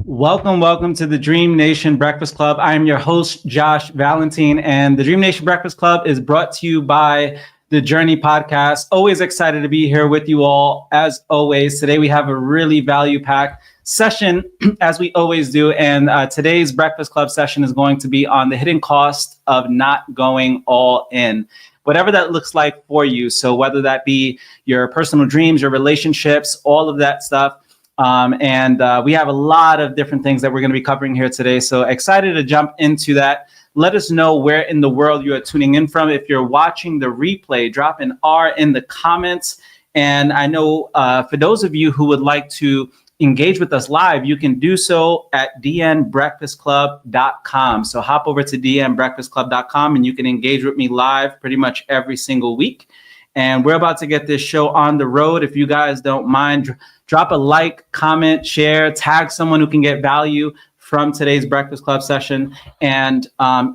Welcome to the Dream Nation Breakfast Club. I am your host, Josh Valentin, and the Dream Nation Breakfast Club is brought to you by the Journey Podcast. Always excited to be here with you all. As always, today we have a really value-packed session, as we always do, and today's Breakfast Club session is going to be on the hidden cost of not going all in, whatever that looks like for you. So whether that be your personal dreams, your relationships, all of that stuff. We have a lot of different things that we're going to be covering here today. So excited to jump into that. Let us know where in the world you are tuning in from. If you're watching the replay, drop an R in the comments. And I know for those of you who would like to engage with us live, you can do so at dnbreakfastclub.com. So hop over to dnbreakfastclub.com and you can engage with me live pretty much every single week. And we're about to get this show on the road. If you guys don't mind, drop a like, comment, share, tag someone who can get value from today's Breakfast Club session. And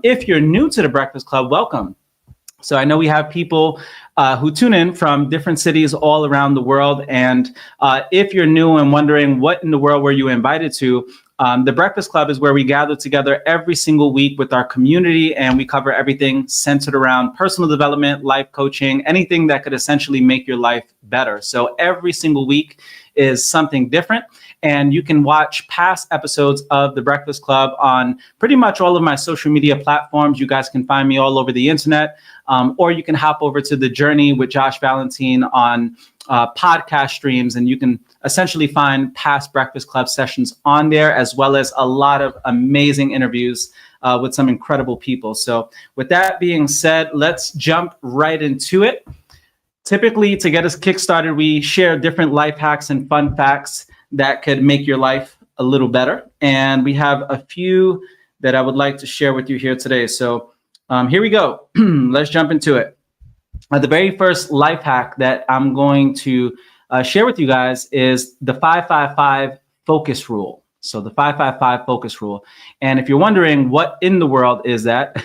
if you're new to the Breakfast Club, welcome. So I know we have people who tune in from different cities all around the world. And if you're new and wondering what in the world were you invited to, the Breakfast Club is where we gather together every single week with our community, and we cover everything centered around personal development, life coaching, anything that could essentially make your life better. So every single week is something different, and you can watch past episodes of the Breakfast Club on pretty much all of my social media platforms. You guys can find me all over the internet, or you can hop over to the Journey with Josh Valentin on podcast streams, and you can essentially find past Breakfast Club sessions on there, as well as a lot of amazing interviews with some incredible people. So with that being said, let's jump right into it. Typically, to get us kickstarted, we share different life hacks and fun facts that could make your life a little better. And we have a few that I would like to share with you here today. So here we go. Let's jump into it. The very first life hack that I'm going to share with you guys is the 5-5-5 focus rule. So the 5-5-5 focus rule. And if you're wondering what in the world is that,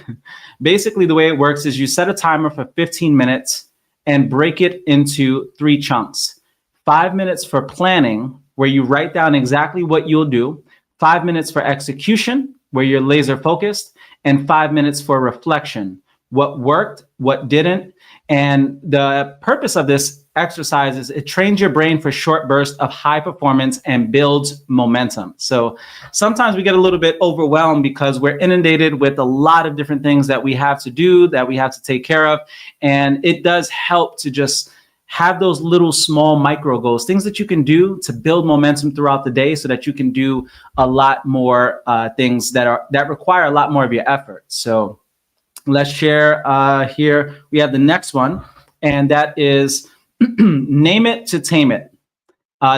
basically the way it works is you set a timer for 15 minutes and break it into 3 chunks. 5 minutes for planning, where you write down exactly what you'll do. 5 minutes for execution, where you're laser focused, and 5 minutes for reflection. What worked, what didn't. And the purpose of this exercise is it trains your brain for short bursts of high performance and builds momentum. So sometimes we get a little bit overwhelmed because we're inundated with a lot of different things that we have to do, that we have to take care of. And it does help to just have those little small micro goals, things that you can do to build momentum throughout the day so that you can do a lot more things that require a lot more of your effort. So let's share here. We have the next one, and that is name it to tame it.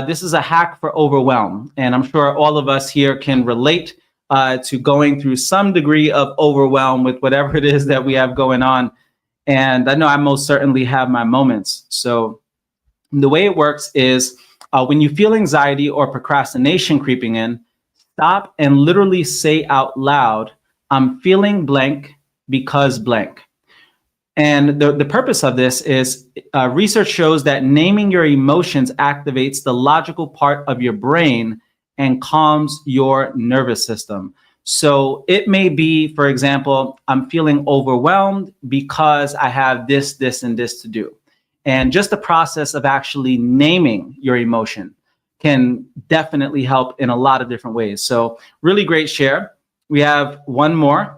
This is a hack for overwhelm, and I'm sure all of us here can relate to going through some degree of overwhelm with whatever it is that we have going on. And I know I most certainly have my moments. So the way it works is when you feel anxiety or procrastination creeping in, stop and literally say out loud, I'm feeling blank because blank. And the purpose of this is research shows that naming your emotions activates the logical part of your brain and calms your nervous system. So it may be, for example, I'm feeling overwhelmed because I have this, this, and this to do. And just the process of actually naming your emotion can definitely help in a lot of different ways. So really great share. We have one more.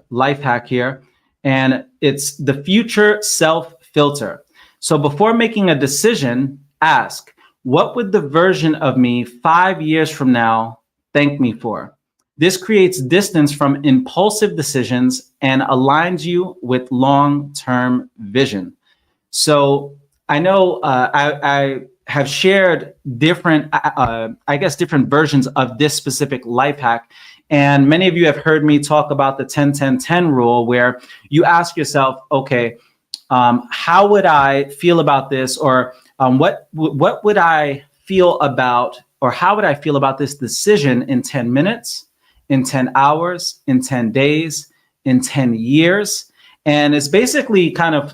Life hack here, and it's the future self filter. So before making a decision, ask, what would the version of me 5 years from now thank me for? This creates distance from impulsive decisions and aligns you with long-term vision. So I know I have shared different versions of this specific life hack. And many of you have heard me talk about the 10-10-10 rule, where you ask yourself, okay, how would I feel about this? Or what would I feel about, or how would I feel about this decision in 10 minutes, in 10 hours, in 10 days, in 10 years? And it's basically kind of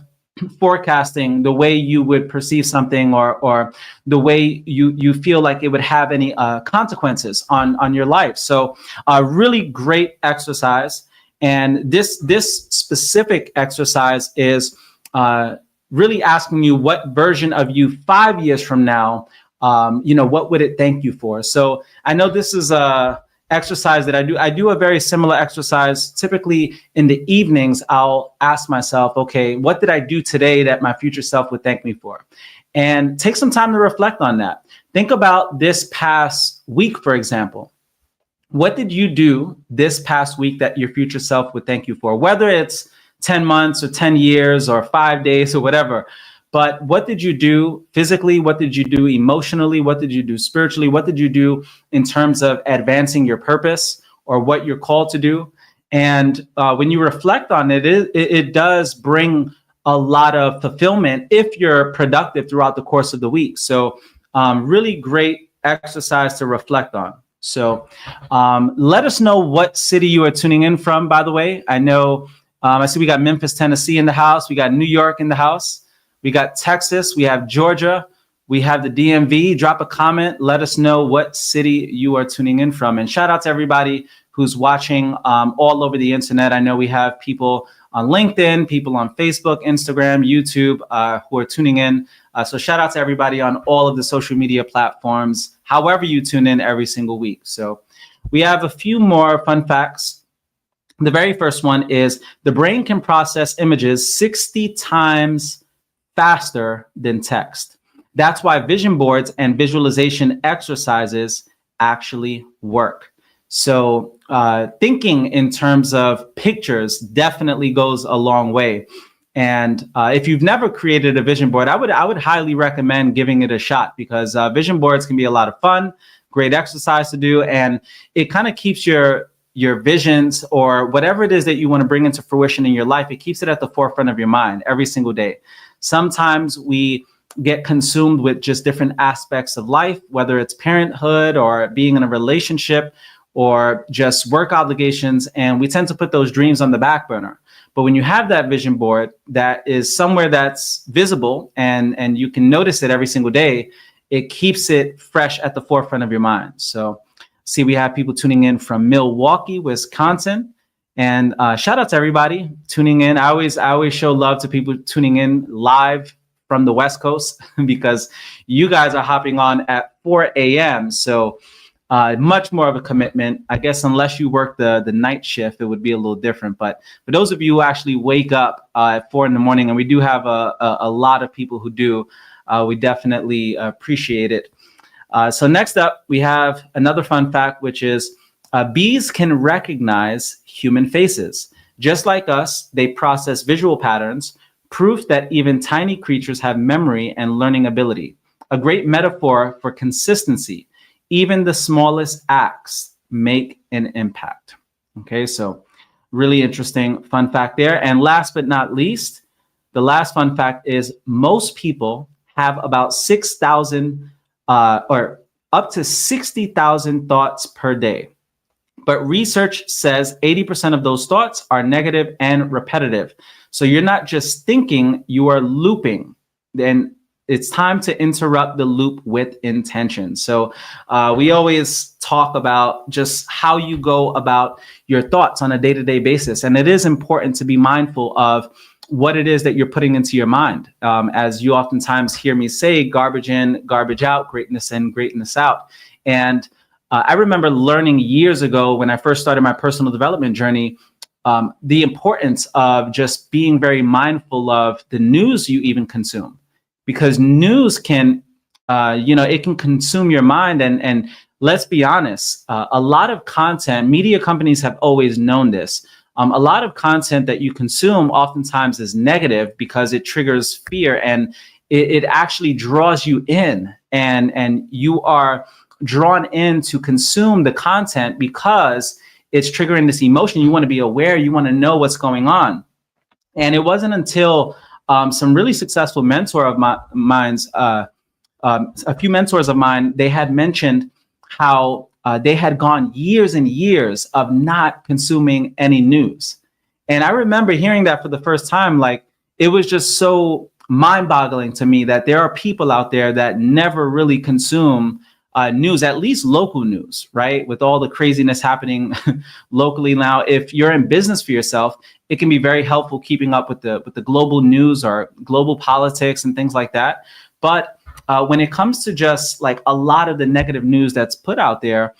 forecasting the way you would perceive something, or the way you feel like it would have any consequences on your life. So a really great exercise. And this specific exercise is really asking you, what version of you 5 years from now, what would it thank you for? So I know this is a exercise that I do. I do a very similar exercise. Typically in the evenings, I'll ask myself, okay, what did I do today that my future self would thank me for? And take some time to reflect on that. Think about this past week, for example. What did you do this past week that your future self would thank you for? Whether it's 10 months or 10 years or 5 days or whatever. But what did you do physically? What did you do emotionally? What did you do spiritually? What did you do in terms of advancing your purpose or what you're called to do? And when you reflect on it, it does bring a lot of fulfillment if you're productive throughout the course of the week. So really great exercise to reflect on. So let us know what city you are tuning in from, by the way. I know I see we got Memphis, Tennessee in the house. We got New York in the house. We got Texas, we have Georgia, we have the DMV. Drop a comment. Let us know what city you are tuning in from. And shout out to everybody who's watching all over the internet. I know we have people on LinkedIn, people on Facebook, Instagram, YouTube who are tuning in. So shout out to everybody on all of the social media platforms, however you tune in every single week. So we have a few more fun facts. The very first one is the brain can process images 60 times faster than text. That's why vision boards and visualization exercises actually work. So thinking in terms of pictures definitely goes a long way. And if you've never created a vision board, I would highly recommend giving it a shot, because vision boards can be a lot of fun, great exercise to do, and it kind of keeps your visions or whatever it is that you want to bring into fruition in your life. It keeps it at the forefront of your mind every single day. Sometimes we get consumed with just different aspects of life, whether it's parenthood or being in a relationship or just work obligations, and we tend to put those dreams on the back burner. But when you have that vision board that is somewhere that's visible and you can notice it every single day, it keeps it fresh at the forefront of your mind. So see, we have people tuning in from Milwaukee, Wisconsin. And shout out to everybody tuning in. I always show love to people tuning in live from the West Coast because you guys are hopping on at 4 a.m. So much more of a commitment. I guess unless you work the night shift, it would be a little different. But for those of you who actually wake up at 4 in the morning, and we do have a lot of people who do, we definitely appreciate it. So next up, we have another fun fact, which is bees can recognize human faces. Just like us, they process visual patterns, proof that even tiny creatures have memory and learning ability. A great metaphor for consistency. Even the smallest acts make an impact. Okay, so really interesting fun fact there. And last but not least, the last fun fact is most people have about 6,000 or up to 60,000 thoughts per day. But research says 80% of those thoughts are negative and repetitive. So you're not just thinking, you are looping. Then it's time to interrupt the loop with intention. So we always talk about just how you go about your thoughts on a day-to-day basis. And it is important to be mindful of what it is that you're putting into your mind. As you oftentimes hear me say, garbage in, garbage out, greatness in, greatness out. And I remember learning years ago when I first started my personal development journey, the importance of just being very mindful of the news you even consume, because news can, it can consume your mind. And let's be honest, a lot of content, media companies have always known this. A lot of content that you consume oftentimes is negative because it triggers fear, and it actually draws you in, and you are drawn in to consume the content because it's triggering this emotion. You want to be aware, you want to know what's going on. And it wasn't until some really successful mentor of mine's, a few mentors of mine, they had mentioned how they had gone years and years of not consuming any news. And I remember hearing that for the first time, like, it was just so mind-boggling to me that there are people out there that never really consume news, at least local news, right? With all the craziness happening locally now, if you're in business for yourself, it can be very helpful keeping up with the global news or global politics and things like that. But when it comes to just like a lot of the negative news that's put out there,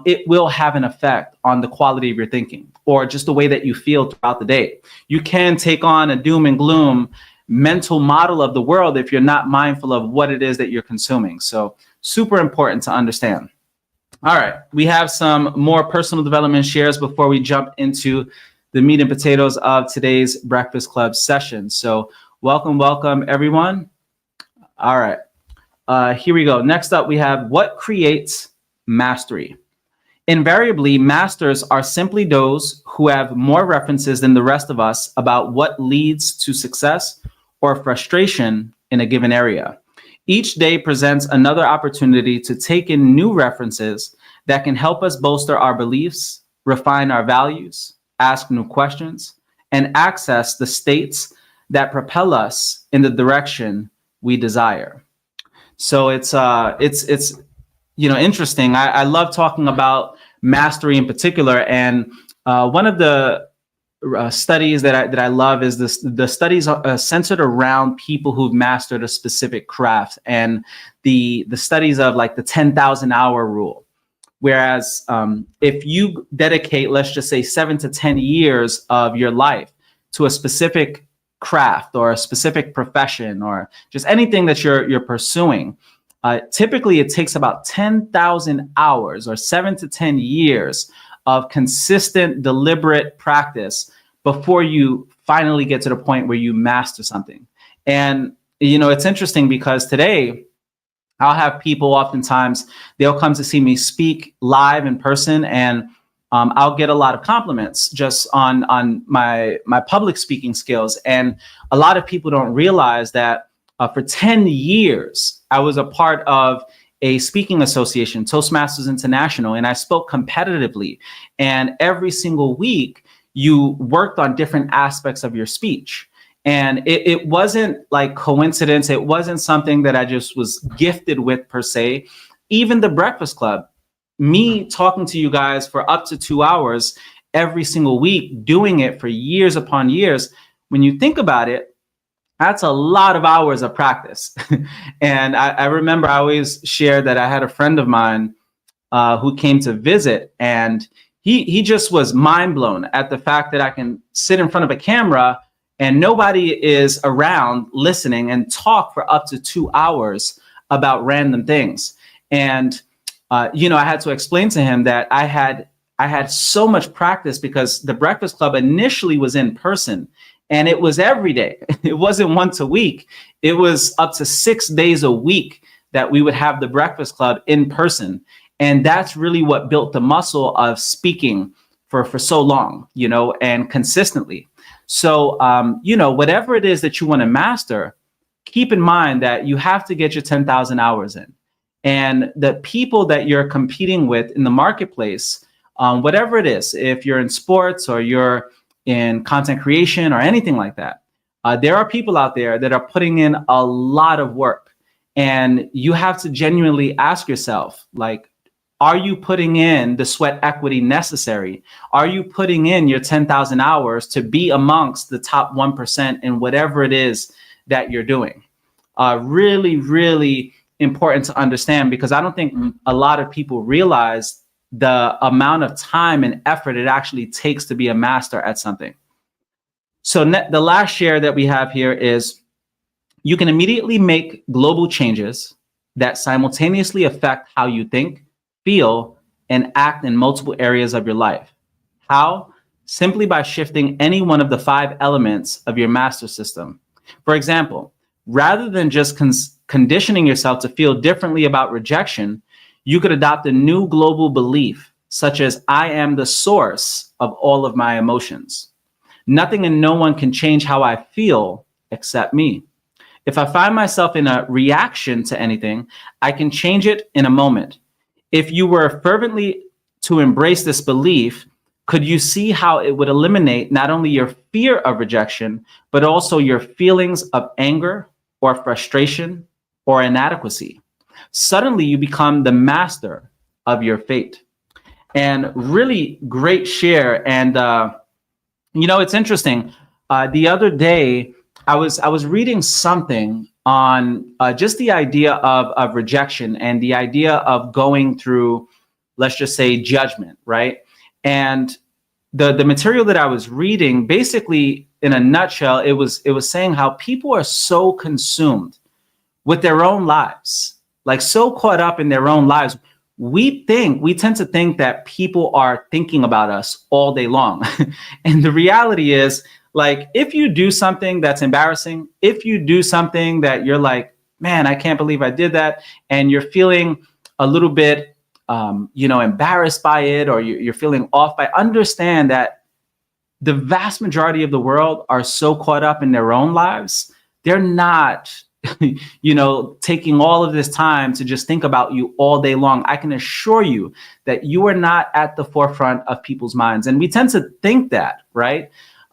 it will have an effect on the quality of your thinking or just the way that you feel throughout the day. You can take on a doom and gloom mental model of the world if you're not mindful of what it is that you're consuming. So super important to understand. All right, we have some more personal development shares before we jump into the meat and potatoes of today's Breakfast Club session. So welcome everyone. All right, here we go. Next up, we have what creates mastery. Invariably, masters are simply those who have more references than the rest of us about what leads to success or frustration in a given area. Each day presents another opportunity to take in new references that can help us bolster our beliefs, refine our values, ask new questions, and access the states that propel us in the direction we desire. So it's interesting. I love talking about mastery in particular, and one of the studies that I love is the studies are centered around people who've mastered a specific craft, and the studies of like the 10,000 hour rule. Whereas if you dedicate, let's just say 7 to 10 years of your life to a specific craft or a specific profession or just anything that you're pursuing, typically it takes about 10,000 hours or 7 to 10 years of consistent, deliberate practice before you finally get to the point where you master something. And, it's interesting because today I'll have people oftentimes, they'll come to see me speak live in person, and I'll get a lot of compliments just on my public speaking skills. And a lot of people don't realize that for 10 years, I was a part of a speaking association, Toastmasters International, and I spoke competitively. And every single week, you worked on different aspects of your speech. And it wasn't like coincidence. It wasn't something that I just was gifted with per se. Even the Breakfast Club, me talking to you guys for up to 2 hours every single week, doing it for years upon years. When you think about it, that's a lot of hours of practice. And I remember I always shared that I had a friend of mine who came to visit, and he just was mind blown at the fact that I can sit in front of a camera and nobody is around listening and talk for up to 2 hours about random things. And, I had to explain to him that I had so much practice because the Breakfast Club initially was in person. And it was every day. It wasn't once a week. It was up to 6 days a week that we would have the Breakfast Club in person. And that's really what built the muscle of speaking for so long, and consistently. So, whatever it is that you want to master, keep in mind that you have to get your 10,000 hours in. And the people that you're competing with in the marketplace, whatever it is, if you're in sports or you're in content creation or anything like that, there are people out there that are putting in a lot of work, and you have to genuinely ask yourself, like, are you putting in the sweat equity necessary? Are you putting in your 10,000 hours to be amongst the top 1% in whatever it is that you're doing? Really, really important to understand, because I don't think a lot of people realize the amount of time and effort it actually takes to be a master at something. So the last share that we have here is you can immediately make global changes that simultaneously affect how you think, feel, and act in multiple areas of your life. How? Simply by shifting any one of the 5 elements of your master system. For example, rather than just conditioning yourself to feel differently about rejection, you could adopt a new global belief, such as I am the source of all of my emotions. Nothing and no one can change how I feel except me. If I find myself in a reaction to anything, I can change it in a moment. If you were fervently to embrace this belief, could you see how it would eliminate not only your fear of rejection, but also your feelings of anger or frustration or inadequacy? Suddenly you become the master of your fate. And really great share. And it's interesting. The other day, I was reading something on just the idea of rejection and the idea of going through, let's just say, judgment, right? And the material that I was reading, basically, in a nutshell, it was saying how people are so consumed with their own lives, like so caught up in their own lives. We tend to think that people are thinking about us all day long. And the reality is, like, if you do something that's embarrassing, if you do something that you're like, man, I can't believe I did that, and you're feeling a little bit, embarrassed by it, or you're feeling off by, understand that the vast majority of the world are so caught up in their own lives. They're not taking all of this time to just think about you all day long. I can assure you that you are not at the forefront of people's minds. And we tend to think that, right?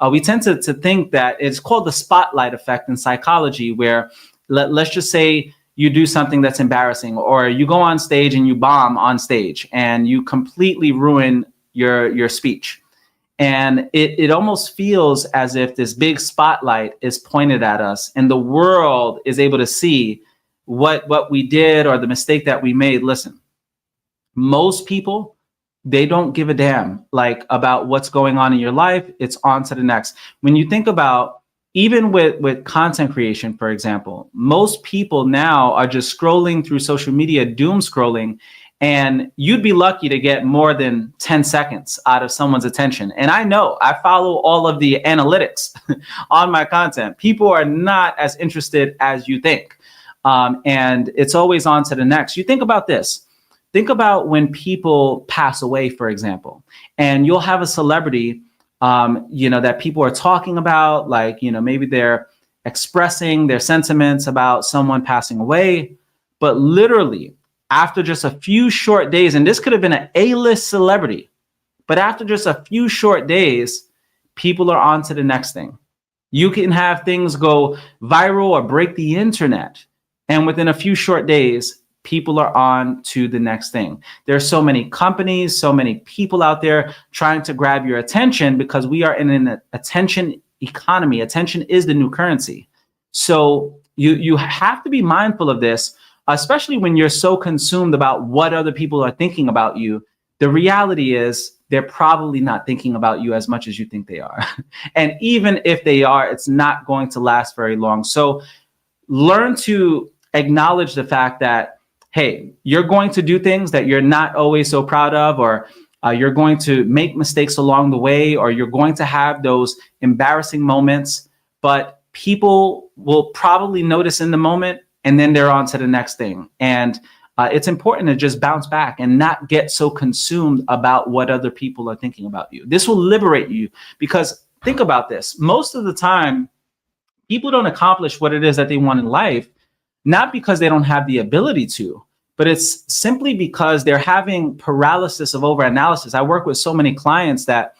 We tend to think that it's called the spotlight effect in psychology, where let's just say you do something that's embarrassing, or you go on stage and you bomb on stage and you completely ruin your speech. And it almost feels as if this big spotlight is pointed at us and the world is able to see what we did or the mistake that we made. Listen, most people, they don't give a damn about what's going on in your life. It's on to the next. When you think about, even with content creation, for example, most people now are just scrolling through social media, doom scrolling, and you'd be lucky to get more than 10 seconds out of someone's attention. And I know, I follow all of the analytics on my content. People are not as interested as you think. And it's always on to the next. You think about this. Think about when people pass away, for example, and you'll have a celebrity, that people are talking about, maybe they're expressing their sentiments about someone passing away, but literally, after just a few short days, and this could have been an A-list celebrity, but after just a few short days, people are on to the next thing. You can have things go viral or break the internet, and within a few short days, people are on to the next thing. There's so many companies, so many people out there trying to grab your attention, because we are in an attention economy. Attention is the new currency. So you have to be mindful of this, especially when you're so consumed about what other people are thinking about you. The reality is they're probably not thinking about you as much as you think they are. And even if they are, it's not going to last very long. So learn to acknowledge the fact that, hey, you're going to do things that you're not always so proud of, or you're going to make mistakes along the way, or you're going to have those embarrassing moments, but people will probably notice in the moment, and then they're on to the next thing. And it's important to just bounce back and not get so consumed about what other people are thinking about you. This will liberate you, because think about this. Most of the time, people don't accomplish what it is that they want in life, not because they don't have the ability to, but it's simply because they're having paralysis of overanalysis. I work with so many clients that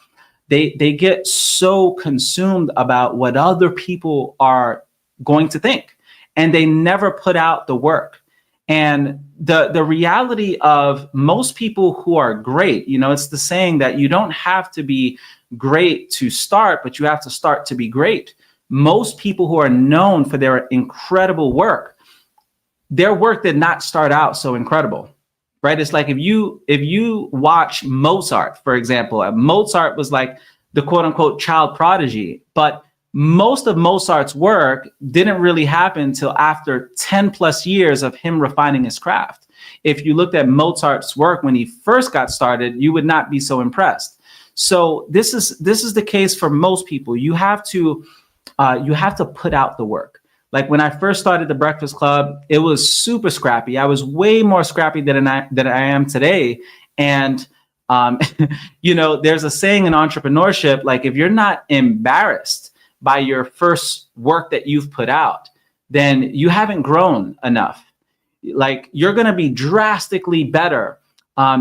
they get so consumed about what other people are going to think, and they never put out the work. And the reality of most people who are great, it's the saying that you don't have to be great to start, but you have to start to be great. Most people who are known for their incredible work, their work did not start out so incredible, right? It's like if you watch Mozart, for example, Mozart was like the quote unquote child prodigy, but most of Mozart's work didn't really happen until after 10 plus years of him refining his craft. If you looked at Mozart's work when he first got started, you would not be so impressed. So this is the case for most people. You have to put out the work. Like when I first started the Breakfast Club, it was super scrappy. I was way more scrappy than I am today. And there's a saying in entrepreneurship, like if you're not embarrassed by your first work that you've put out, then you haven't grown enough. Like you're going to be drastically better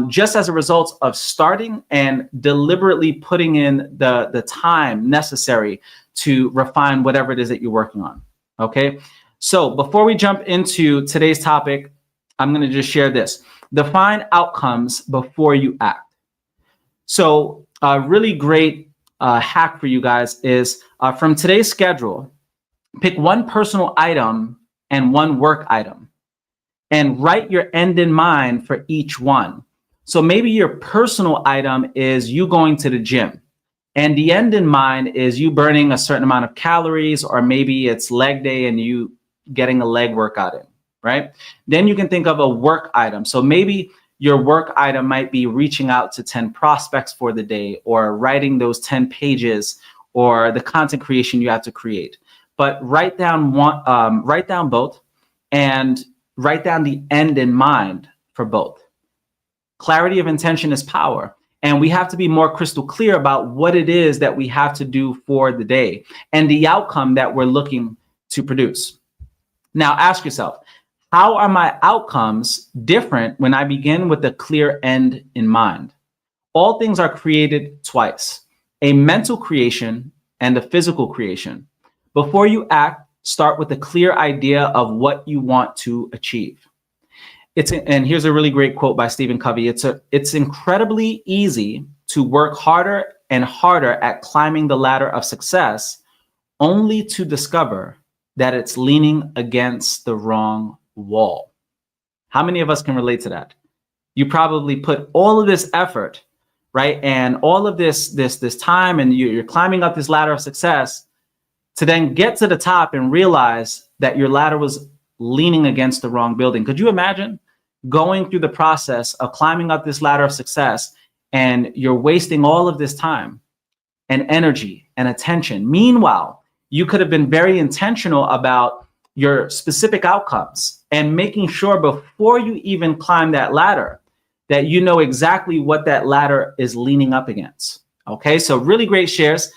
just as a result of starting and deliberately putting in the time necessary to refine whatever it is that you're working on. Okay. So before we jump into today's topic, I'm going to just share this. Define outcomes before you act. So a really great hack for you guys is from today's schedule, pick one personal item and one work item and write your end in mind for each one. So maybe your personal item is you going to the gym, and the end in mind is you burning a certain amount of calories, or maybe it's leg day and you getting a leg workout in, right? Then you can think of a work item. So maybe your work item might be reaching out to 10 prospects for the day, or writing those 10 pages, or the content creation you have to create. But write down both, and write down the end in mind for both. Clarity of intention is power. And we have to be more crystal clear about what it is that we have to do for the day and the outcome that we're looking to produce. Now ask yourself, how are my outcomes different when I begin with a clear end in mind? All things are created twice, a mental creation and a physical creation. Before you act, start with a clear idea of what you want to achieve. And here's a really great quote by Stephen Covey. It's incredibly easy to work harder and harder at climbing the ladder of success, only to discover that it's leaning against the wrong wall. How many of us can relate to that? You probably put all of this effort, right? And all of this time, and you're climbing up this ladder of success to then get to the top and realize that your ladder was leaning against the wrong building. Could you imagine going through the process of climbing up this ladder of success, and you're wasting all of this time and energy and attention? Meanwhile, you could have been very intentional about your specific outcomes and making sure before you even climb that ladder that you know exactly what that ladder is leaning up against. Okay, so really great shares.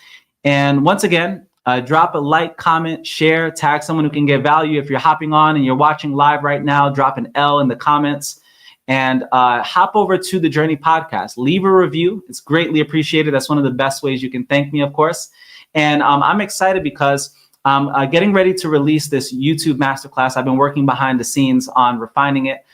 And once again, drop a like, comment, share, tag someone who can get value. If you're hopping on and you're watching live right now, drop an L in the comments, and hop over to the Journey podcast. Leave a review. It's greatly appreciated. That's one of the best ways you can thank me, of course. And I'm excited because I'm getting ready to release this YouTube masterclass. I've been working behind the scenes on refining it,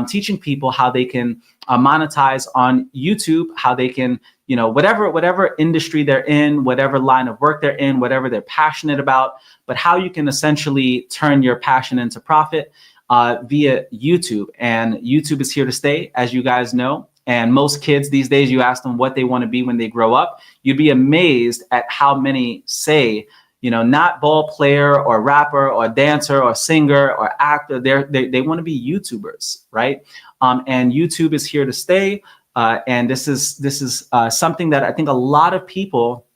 teaching people how they can monetize on YouTube, how they can, whatever industry they're in, whatever line of work they're in, whatever they're passionate about, but how you can essentially turn your passion into profit via YouTube. And YouTube is here to stay, as you guys know. And most kids these days, you ask them what they want to be when they grow up, you'd be amazed at how many say, not ball player or rapper or dancer or singer or actor. They want to be YouTubers, right? And YouTube is here to stay. And this is something that I think a lot of people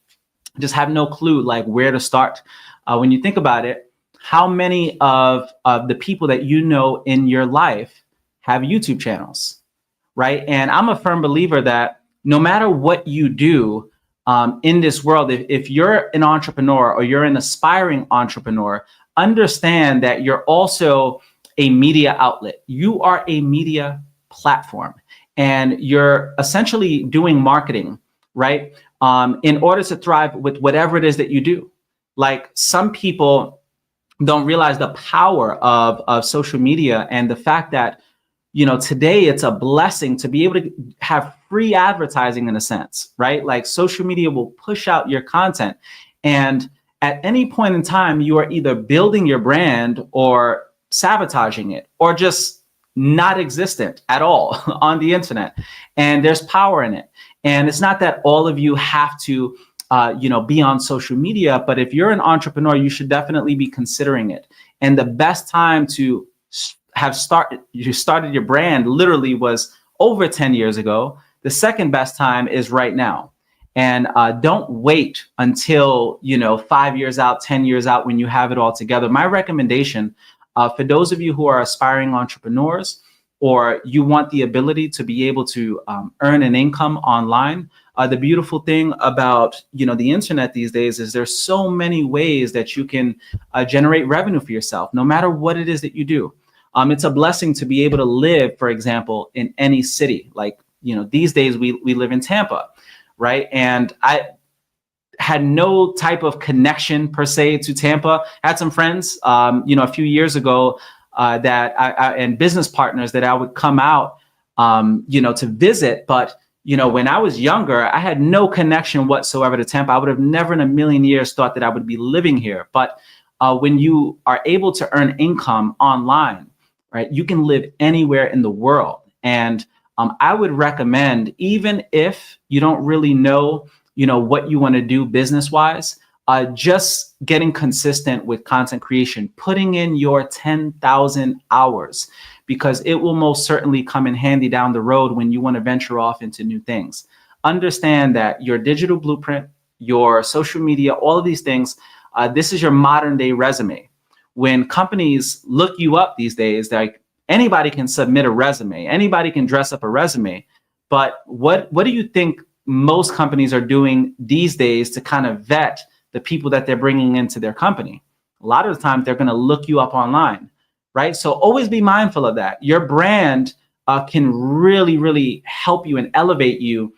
just have no clue, like where to start. When you think about it, how many of the people that you know in your life have YouTube channels, right? And I'm a firm believer that no matter what you do in this world, if you're an entrepreneur or you're an aspiring entrepreneur, understand that you're also a media outlet. You are a media platform, and you're essentially doing marketing, right? In order to thrive with whatever it is that you do. Like, some people don't realize the power of social media, and the fact that, today it's a blessing to be able to have free advertising in a sense, right? Like, social media will push out your content, and at any point in time, you are either building your brand or sabotaging it, or just not existent at all on the internet. And there's power in it. And it's not that all of you have to be on social media, but if you're an entrepreneur, you should definitely be considering it. And the best time to started your brand literally was over 10 years ago. The second best time is right now. And don't wait until 5 years out, 10 years out, when you have it all together. My recommendation for those of you who are aspiring entrepreneurs, or you want the ability to be able to earn an income online, the beautiful thing about the internet these days is there's so many ways that you can generate revenue for yourself, no matter what it is that you do. It's a blessing to be able to live, for example, in any city. Like, these days we live in Tampa, right? And I had no type of connection per se to Tampa. I had some friends, a few years ago that and business partners that I would come out, to visit. But, when I was younger, I had no connection whatsoever to Tampa. I would have never in a million years thought that I would be living here. But when you are able to earn income online, right, you can live anywhere in the world. And I would recommend, even if you don't really know, what you want to do business wise, just getting consistent with content creation, putting in your 10,000 hours, because it will most certainly come in handy down the road when you want to venture off into new things. Understand that your digital blueprint, your social media, all of these things, this is your modern day resume. When companies look you up these days, like, anybody can submit a resume, anybody can dress up a resume. But what do you think most companies are doing these days to kind of vet the people that they're bringing into their company? A lot of the time, they're going to look you up online, right? So always be mindful of that. Your brand can really, really help you and elevate you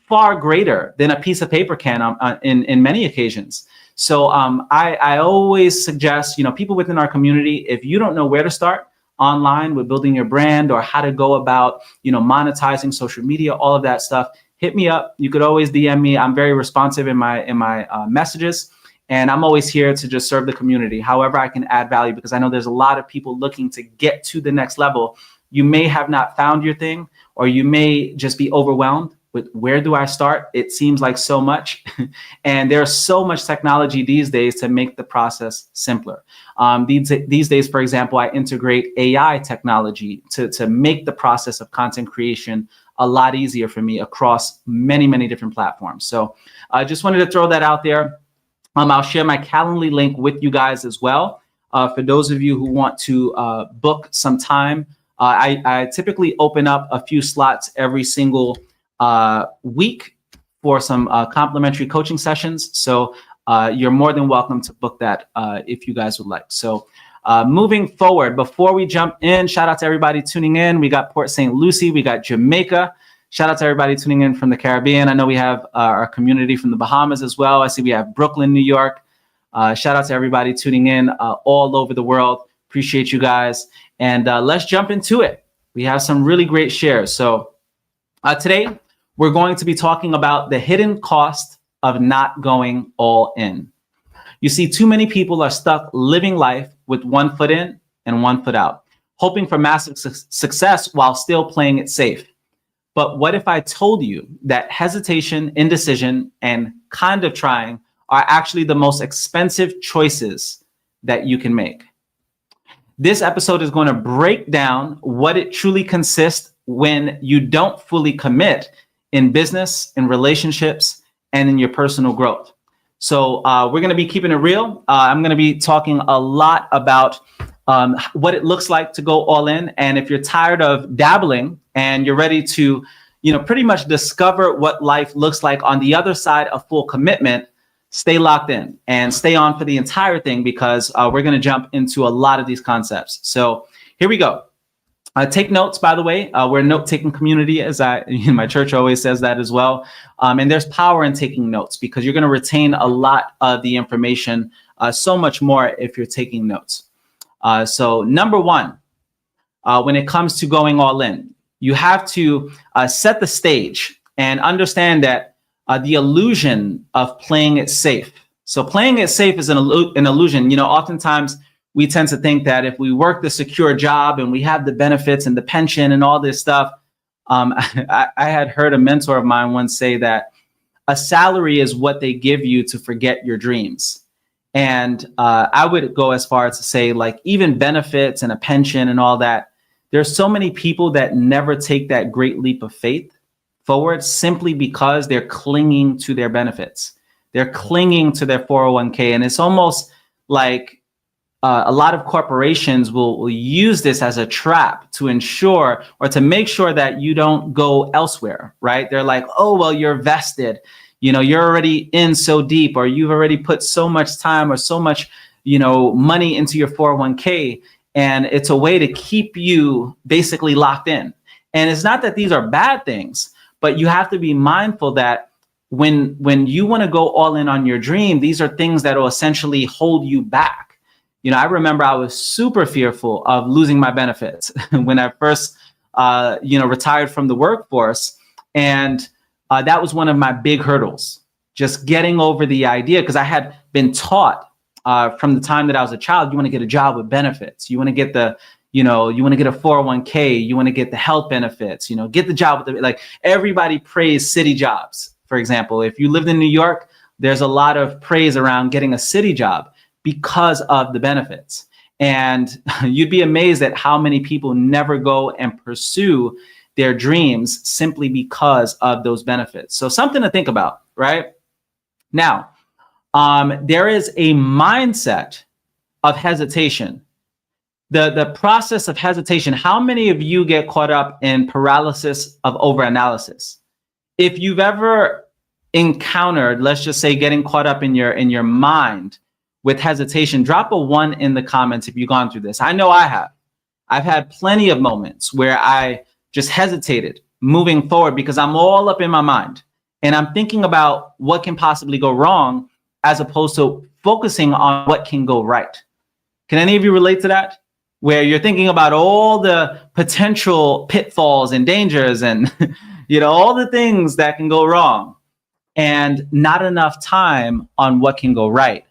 far greater than a piece of paper can in many occasions. So I always suggest, people within our community, if you don't know where to start online with building your brand or how to go about, monetizing social media, all of that stuff, hit me up. You could always DM me. I'm very responsive in my messages, and I'm always here to just serve the community. However I can add value, because I know there's a lot of people looking to get to the next level. You may have not found your thing, or you may just be overwhelmed with where do I start? It seems like so much. And there's so much technology these days to make the process simpler. These days, for example, I integrate AI technology to make the process of content creation a lot easier for me across many, many different platforms. So I just wanted to throw that out there. I'll share my Calendly link with you guys as well. For those of you who want to book some time, I typically open up a few slots every single week for some complimentary coaching sessions. So you're more than welcome to book that if you guys would like. So moving forward, before we jump in, shout out to everybody tuning in. We got Port St. Lucie, we got Jamaica. Shout out to everybody tuning in from the Caribbean. I know we have our community from the Bahamas as well. I see we have Brooklyn, New York. Shout out to everybody tuning in all over the world. Appreciate you guys. And let's jump into it. We have some really great shares. So today, we're going to be talking about the hidden cost of not going all in. You see, too many people are stuck living life with one foot in and one foot out, hoping for massive success while still playing it safe. But what if I told you that hesitation, indecision, and kind of trying are actually the most expensive choices that you can make? This episode is going to break down what it truly consists when you don't fully commit in business, in relationships, and in your personal growth. So we're going to be keeping it real. I'm going to be talking a lot about what it looks like to go all in. And if you're tired of dabbling and you're ready to, pretty much discover what life looks like on the other side of full commitment, stay locked in and stay on for the entire thing, because we're going to jump into a lot of these concepts. So here we go. Take notes, by the way. We're a note-taking community, as my church always says that as well. And there's power in taking notes, because you're going to retain a lot of the information, so much more if you're taking notes. So number one, when it comes to going all in, you have to set the stage and understand that the illusion of playing it safe. So playing it safe is an illusion. Oftentimes, we tend to think that if we work the secure job and we have the benefits and the pension and all this stuff, I had heard a mentor of mine once say that a salary is what they give you to forget your dreams. And I would go as far as to say, like, even benefits and a pension and all that, there's so many people that never take that great leap of faith forward simply because they're clinging to their benefits. They're clinging to their 401k. And it's almost like a lot of corporations will use this as a trap to ensure or to make sure that you don't go elsewhere, right? They're like, oh, well, you're vested, you're already in so deep, or you've already put so much time or so much, money into your 401k. And it's a way to keep you basically locked in. And it's not that these are bad things, but you have to be mindful that when you want to go all in on your dream, these are things that will essentially hold you back. I remember I was super fearful of losing my benefits when I first, retired from the workforce. And that was one of my big hurdles, just getting over the idea, because I had been taught from the time that I was a child, you want to get a job with benefits. You want to get you want to get a 401k, you want to get the health benefits, get the job with like everybody praised city jobs. For example, if you lived in New York, there's a lot of praise around getting a city job because of the benefits. And you'd be amazed at how many people never go and pursue their dreams simply because of those benefits. So something to think about, right? Now, there is a mindset of hesitation. The process of hesitation. How many of you get caught up in paralysis of overanalysis? If you've ever encountered, let's just say, getting caught up in your mind with hesitation, drop a 1 in the comments if you've gone through this. I know I have. I've had plenty of moments where I just hesitated moving forward because I'm all up in my mind and I'm thinking about what can possibly go wrong as opposed to focusing on what can go right. Can any of you relate to that? Where you're thinking about all the potential pitfalls and dangers and all the things that can go wrong and not enough time on what can go right.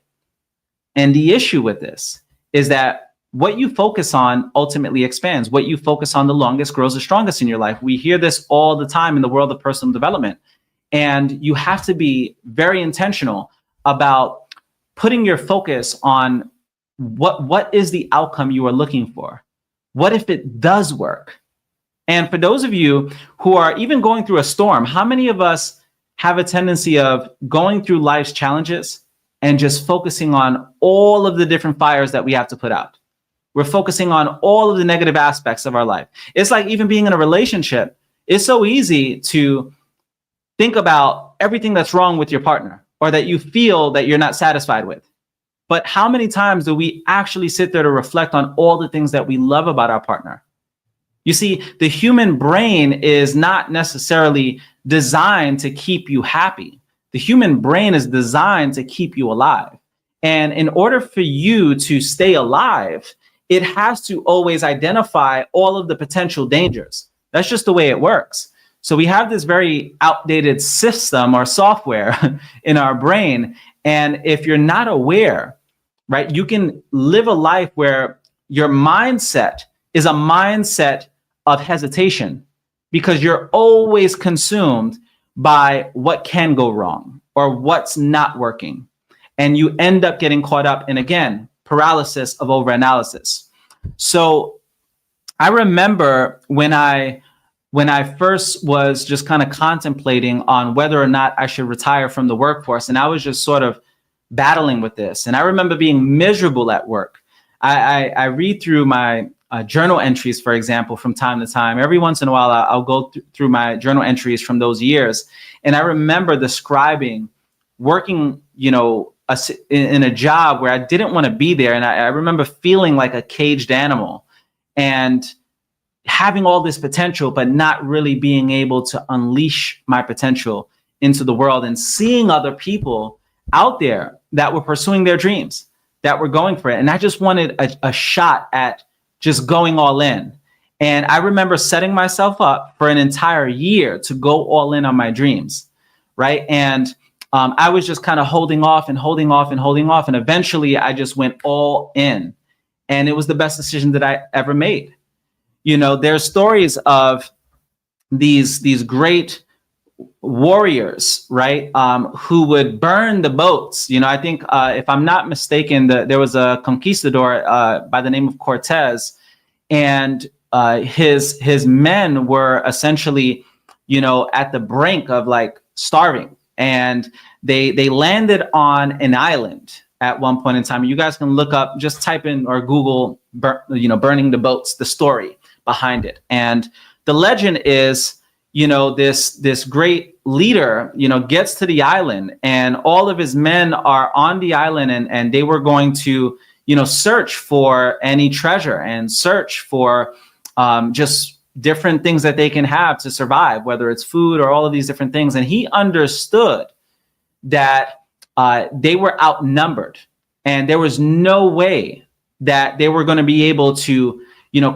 And the issue with this is that what you focus on ultimately expands. What you focus on the longest grows the strongest in your life. We hear this all the time in the world of personal development. And you have to be very intentional about putting your focus on what is the outcome you are looking for? What if it does work? And for those of you who are even going through a storm, how many of us have a tendency of going through life's challenges and just focusing on all of the different fires that we have to put out? We're focusing on all of the negative aspects of our life. It's like even being in a relationship. It's so easy to think about everything that's wrong with your partner or that you feel that you're not satisfied with. But how many times do we actually sit there to reflect on all the things that we love about our partner? You see, the human brain is not necessarily designed to keep you happy. The human brain is designed to keep you alive. And in order for you to stay alive, it has to always identify all of the potential dangers. That's just the way it works. So we have this very outdated system or software in our brain. And if you're not aware, right, you can live a life where your mindset is a mindset of hesitation because you're always consumed by what can go wrong or what's not working. And you end up getting caught up in, again, paralysis of overanalysis. So I remember when I first was just kind of contemplating on whether or not I should retire from the workforce, and I was just sort of battling with this. And I remember being miserable at work. I read through my journal entries, for example, from time to time. Every once in a while, I'll go through my journal entries from those years. And I remember describing working, in a job where I didn't want to be there. And I remember feeling like a caged animal and having all this potential, but not really being able to unleash my potential into the world and seeing other people out there that were pursuing their dreams, that were going for it. And I just wanted a shot at just going all in. And I remember setting myself up for an entire year to go all in on my dreams, right? And I was just kind of holding off. And eventually I just went all in. And it was the best decision that I ever made. There's stories of these great warriors, right? Who would burn the boats. I think if I'm not mistaken, there was a conquistador by the name of Cortez, and his men were essentially, at the brink of like starving, and they landed on an island at one point in time. You guys can look up, just type in or Google, burning the boats, the story behind it. And the legend is, this great leader, gets to the island and all of his men are on the island and they were going to, search for any treasure and search for just different things that they can have to survive, whether it's food or all of these different things. And he understood that they were outnumbered, and there was no way that they were going to be able to,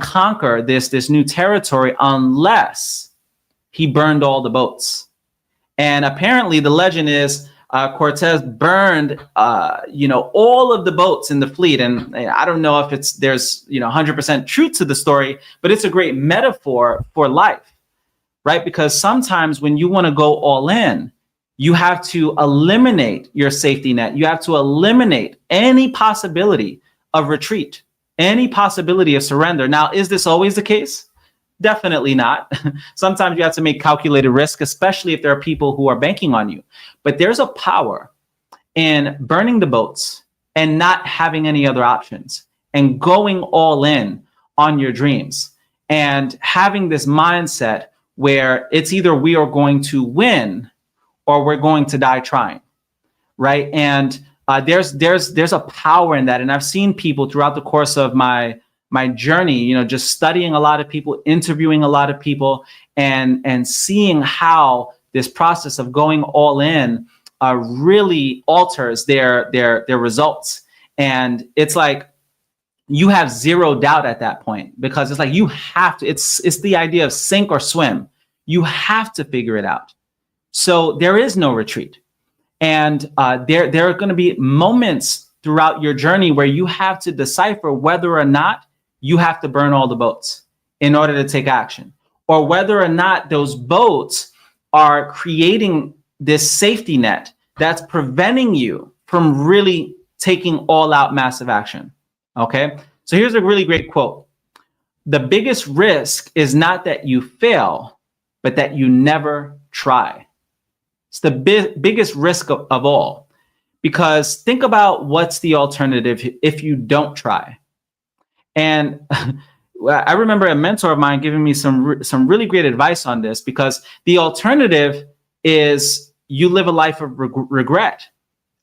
conquer this new territory unless he burned all the boats. And apparently the legend is Cortez burned, all of the boats in the fleet. And I don't know if there's 100% truth to the story, but it's a great metaphor for life, right? Because sometimes when you want to go all in, you have to eliminate your safety net. You have to eliminate any possibility of retreat, any possibility of surrender. Now, is this always the case? Definitely not. Sometimes you have to make calculated risk, especially if there are people who are banking on you. But there's a power in burning the boats and not having any other options and going all in on your dreams and having this mindset where it's either we are going to win or we're going to die trying, right? And there's a power in that. And I've seen people throughout the course of my journey, just studying a lot of people, interviewing a lot of people, and seeing how this process of going all in really alters their results. And it's like you have zero doubt at that point, because it's like you have to. It's the idea of sink or swim. You have to figure it out. So there is no retreat. And there are going to be moments throughout your journey where you have to decipher whether or not you have to burn all the boats in order to take action, or whether or not those boats are creating this safety net that's preventing you from really taking all out massive action. Okay. So here's a really great quote. The biggest risk is not that you fail, but that you never try. It's the biggest risk of all, because think about what's the alternative if you don't try. And I remember a mentor of mine giving me some really great advice on this, because the alternative is you live a life of regret,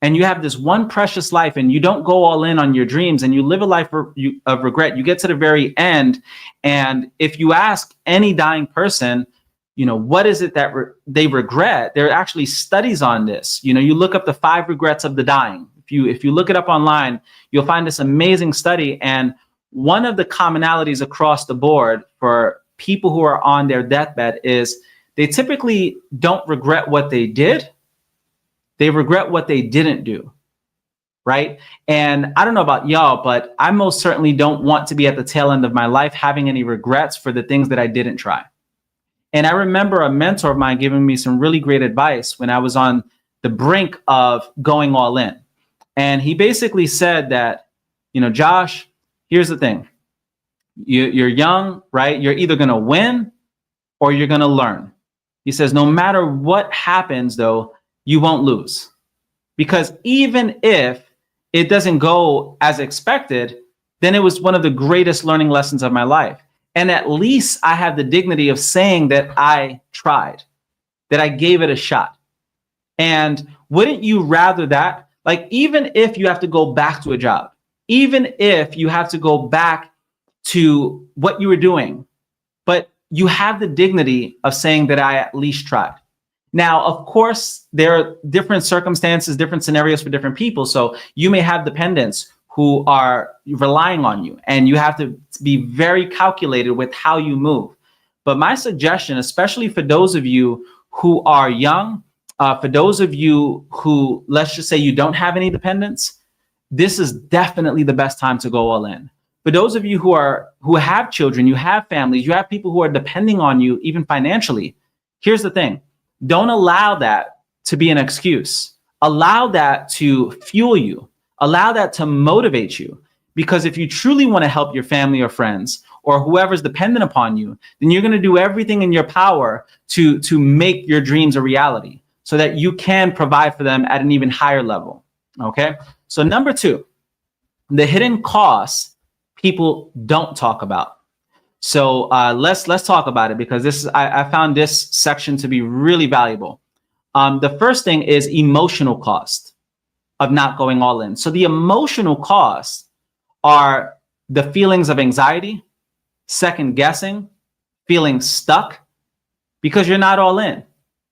and you have this one precious life, and you don't go all in on your dreams, and you live a life of regret. You get to the very end, and if you ask any dying person, what is it that they regret? There are actually studies on this. You look up the 5 regrets of the dying. If you look it up online, you'll find this amazing study. And one of the commonalities across the board for people who are on their deathbed is they typically don't regret what they did. They regret what they didn't do, right? And I don't know about y'all, but I most certainly don't want to be at the tail end of my life having any regrets for the things that I didn't try. And I remember a mentor of mine giving me some really great advice when I was on the brink of going all in. And he basically said that, Josh, here's the thing. You're young, right? You're either going to win or you're going to learn. He says, no matter what happens, though, you won't lose. Because even if it doesn't go as expected, then it was one of the greatest learning lessons of my life. And at least I have the dignity of saying that I tried, that I gave it a shot. And wouldn't you rather that? Like, even if you have to go back to a job, even if you have to go back to what you were doing, but you have the dignity of saying that I at least tried. Now, of course, there are different circumstances, different scenarios for different people. So you may have dependents who are relying on you, and you have to be very calculated with how you move. But my suggestion, especially for those of you who are young, for those of you who, let's just say you don't have any dependents, this is definitely the best time to go all in. For those of you who have children, you have families, you have people who are depending on you, even financially. Here's the thing. Don't allow that to be an excuse. Allow that to fuel you. Allow that to motivate you. Because if you truly want to help your family or friends or whoever's dependent upon you, then you're going to do everything in your power to make your dreams a reality so that you can provide for them at an even higher level. Okay. So number 2, the hidden costs people don't talk about. So let's talk about it, because I found this section to be really valuable. The first thing is emotional cost of not going all in. So the emotional cost are the feelings of anxiety, second guessing, feeling stuck, because you're not all in.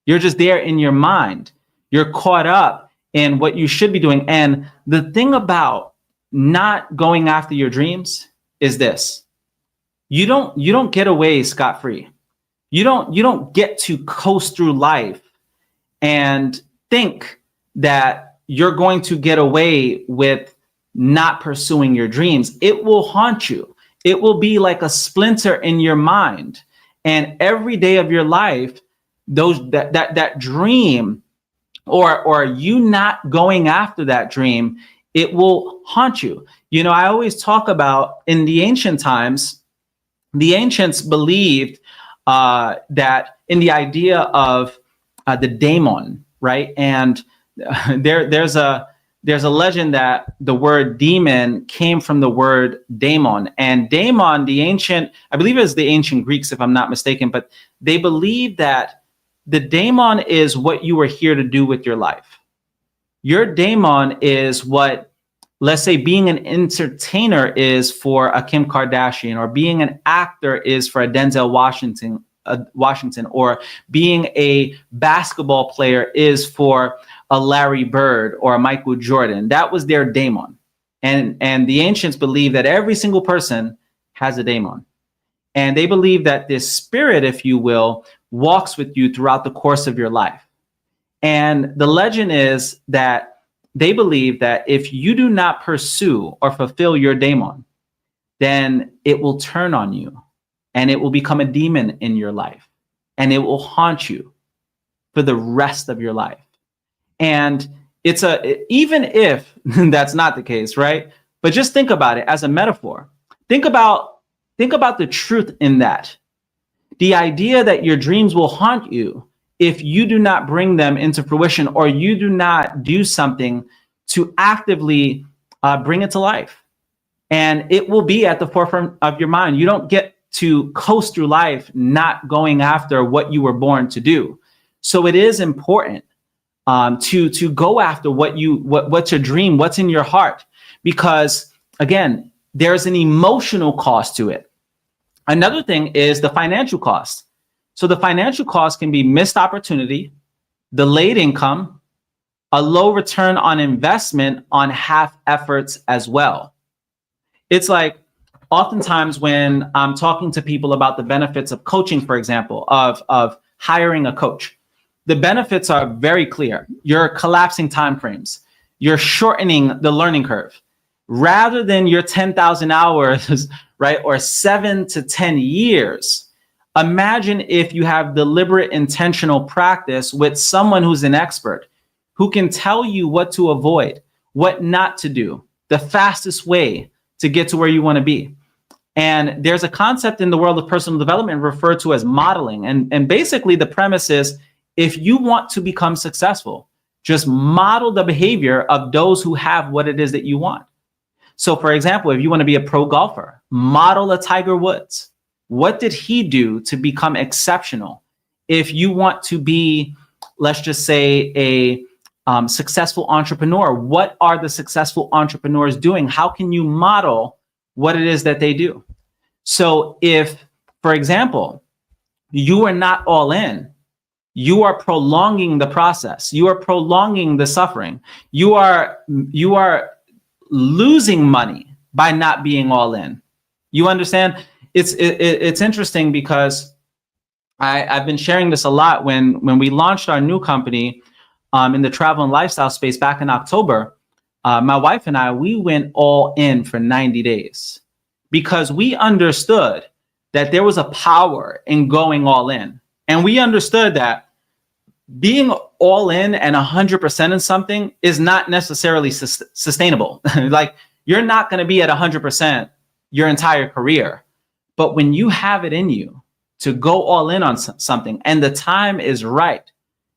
You're just there in your mind. You're caught up in what you should be doing. And the thing about not going after your dreams is this: you don't get away scot-free. You don't get to coast through life and think that you're going to get away with not pursuing your dreams. It will haunt you. It will be like a splinter in your mind. And every day of your life, that dream or you not going after that dream, it will haunt you. You know, I always talk about, in the ancient times, the ancients believed that in the idea of the daemon, right? And there's a legend that the word demon came from the word daemon. And daemon, I believe it was the ancient Greeks, if I'm not mistaken, but they believe that the daemon is what you are here to do with your life. Your daemon is what, let's say, being an entertainer is for a Kim Kardashian, or being an actor is for a Denzel Washington, or being a basketball player is for a Larry Bird or a Michael Jordan. That was their daemon. And the ancients believed that every single person has a daemon. And they believe that this spirit, if you will, walks with you throughout the course of your life. And the legend is that they believe that if you do not pursue or fulfill your daemon, then it will turn on you and it will become a demon in your life and it will haunt you for the rest of your life. And even if that's not the case, right? But just think about it as a metaphor. Think about the truth in that. The idea that your dreams will haunt you if you do not bring them into fruition, or you do not do something to actively bring it to life. And it will be at the forefront of your mind. You don't get to coast through life not going after what you were born to do. So it is important to go after what's your dream, what's in your heart, because again, there's an emotional cost to it. Another thing is the financial cost. So the financial cost can be missed opportunity, delayed income, a low return on investment on half efforts as well. It's like oftentimes when I'm talking to people about the benefits of coaching, for example, of hiring a coach, the benefits are very clear. You're collapsing timeframes. You're shortening the learning curve. Rather than your 10,000 hours, right, or 7 to 10 years, imagine if you have deliberate, intentional practice with someone who's an expert, who can tell you what to avoid, what not to do, the fastest way to get to where you want to be. And there's a concept in the world of personal development referred to as modeling. And basically the premise is, if you want to become successful, just model the behavior of those who have what it is that you want. So for example, if you want to be a pro golfer, model a Tiger Woods. What did he do to become exceptional? If you want to be, let's just say, a successful entrepreneur, what are the successful entrepreneurs doing? How can you model what it is that they do? So if, for example, you are not all in, you are prolonging the process. You are prolonging the suffering. You are losing money by not being all in. You understand? It's interesting because I've been sharing this a lot. When we launched our new company in the travel and lifestyle space back in October, my wife and I, we went all in for 90 days because we understood that there was a power in going all in. And we understood that being all in and 100% in something is not necessarily sustainable. Like, you're not going to be at 100% your entire career. But when you have it in you to go all in on something and the time is right,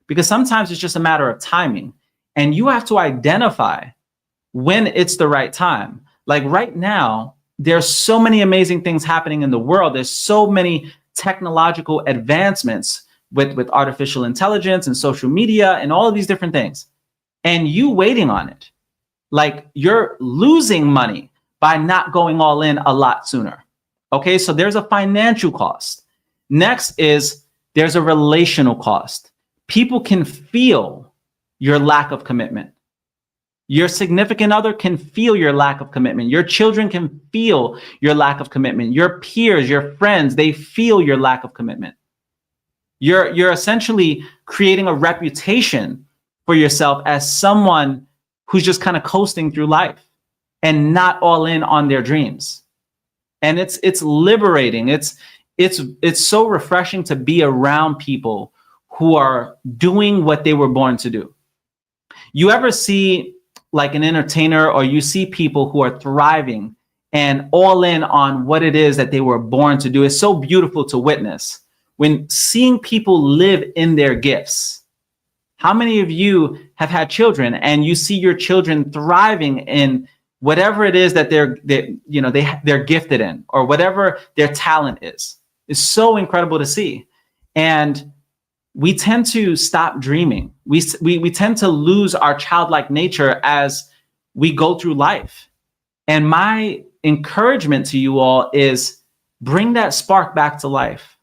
because sometimes it's just a matter of timing, and you have to identify when it's the right time. Like right now, there's so many amazing things happening in the world. There's so many technological advancements with artificial intelligence and social media and all of these different things. And you waiting on it. Like, you're losing money by not going all in a lot sooner. Okay, so there's a financial cost. Next is there's a relational cost. People can feel your lack of commitment. Your significant other can feel your lack of commitment. Your children can feel your lack of commitment. Your peers, your friends, they feel your lack of commitment. You're essentially creating a reputation for yourself as someone who's just kind of coasting through life and not all in on their dreams. And it's liberating. It's so refreshing to be around people who are doing what they were born to do. You ever see like an entertainer, or you see people who are thriving and all in on what it is that they were born to do? It's so beautiful to witness when seeing people live in their gifts. How many of you have had children and you see your children thriving in whatever it is that they're gifted in, or whatever their talent is? It's so incredible to see. And we tend to stop dreaming. We tend to lose our childlike nature as we go through life. And my encouragement to you all is bring that spark back to life.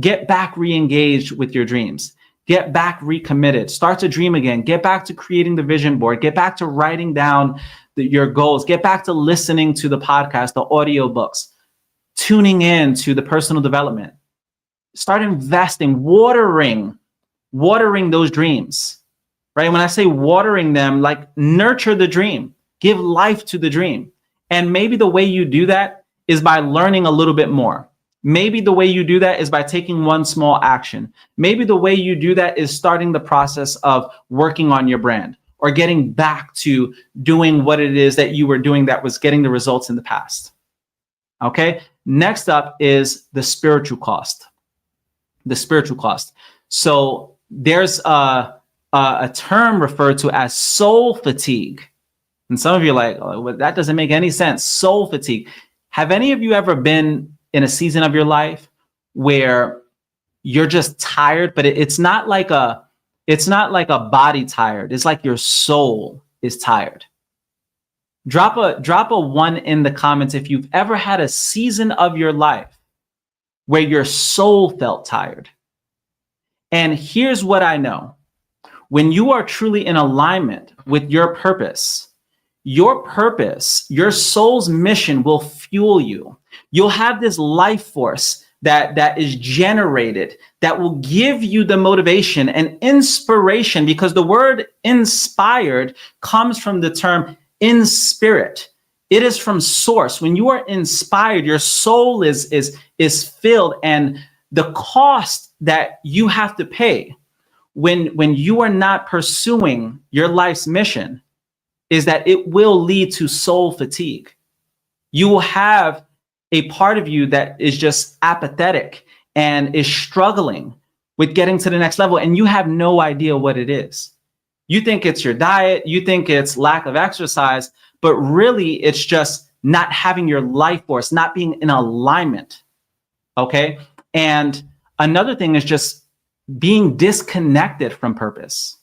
Get back re-engaged with your dreams. Get back recommitted. Start to dream again. Get back to creating the vision board. Get back to writing down your goals. Get back to listening to the podcast, the audio books, tuning in to the personal development. Start investing, watering those dreams, right? When I say watering them, like nurture the dream, give life to the dream. And maybe the way you do that is by learning a little bit more. Maybe the way you do that is by taking one small action. Maybe the way you do that is starting the process of working on your brand, or getting back to doing what it is that you were doing that was getting the results in the past. Okay, next up is the spiritual cost. The spiritual cost. So there's a term referred to as soul fatigue. And some of you are like, oh, well, that doesn't make any sense. Soul fatigue. Have any of you ever been in a season of your life where you're just tired, but it's not like a body tired. It's like your soul is tired. Drop a 1 in the comments if you've ever had a season of your life where your soul felt tired. And here's what I know. When you are truly in alignment with your purpose, your soul's mission will fuel you. You'll have this life force that is generated that will give you the motivation and inspiration, because the word inspired comes from the term in spirit. It is from source. When you are inspired, your soul is filled, and the cost that you have to pay when you are not pursuing your life's mission is that it will lead to soul fatigue. You will have a part of you that is just apathetic and is struggling with getting to the next level, and you have no idea what it is. You think it's your diet, you think it's lack of exercise, but really it's just not having your life force, not being in alignment. Okay. And another thing is just being disconnected from purpose,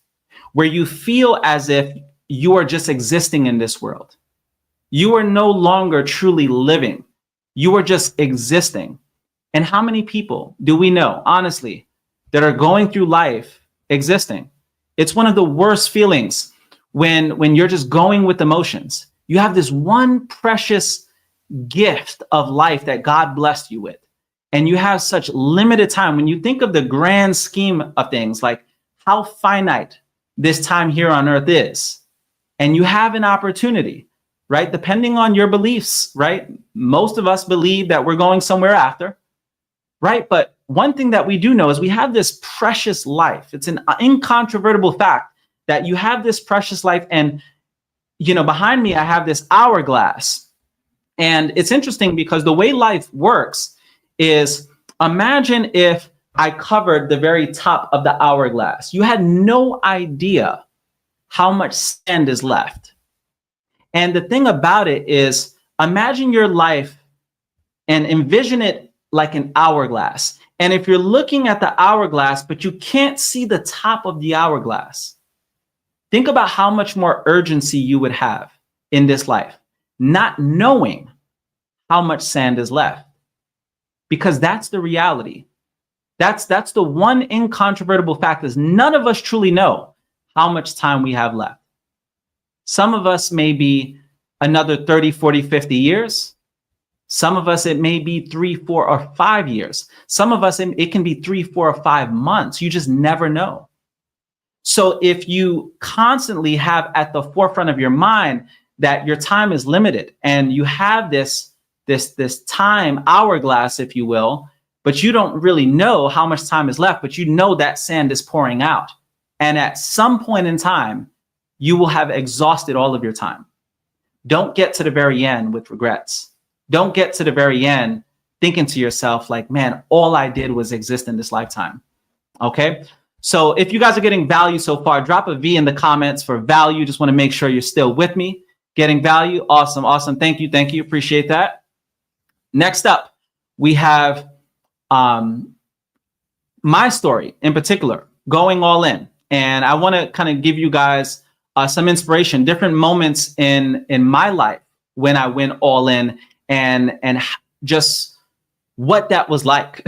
where you feel as if you are just existing in this world. You are no longer truly living. You are just existing. And how many people do we know, honestly, that are going through life existing? It's one of the worst feelings when you're just going with emotions. You have this one precious gift of life that God blessed you with, and you have such limited time. When you think of the grand scheme of things, like how finite this time here on earth is, and you have an opportunity, right? Depending on your beliefs, right? Most of us believe that we're going somewhere after, right? But one thing that we do know is we have this precious life. It's an incontrovertible fact that you have this precious life. And, behind me, I have this hourglass. And it's interesting because the way life works is, imagine if I covered the very top of the hourglass. You had no idea how much sand is left. And the thing about it is, imagine your life and envision it like an hourglass. And if you're looking at the hourglass, but you can't see the top of the hourglass, think about how much more urgency you would have in this life. not knowing how much sand is left, because that's the reality. That's the one incontrovertible fact, is none of us truly know how much time we have left. Some of us may be another 30, 40, 50 years. Some of us, it may be 3, 4, or 5 years. Some of us, it can be 3, 4, or 5 months. You just never know. So if you constantly have at the forefront of your mind that your time is limited, and you have this time hourglass, if you will, but you don't really know how much time is left, but you know that sand is pouring out. And at some point in time, you will have exhausted all of your time. Don't get to the very end with regrets. Don't get to the very end thinking to yourself like, man, all I did was exist in this lifetime. Okay. So if you guys are getting value so far, drop a V in the comments for value. Just want to make sure you're still with me. Getting value. Awesome. Awesome. Thank you. Thank you. Appreciate that. Next up, we have my story in particular, going all in. And I want to kind of give you guys some inspiration, different moments in my life when I went all in, and just what that was like.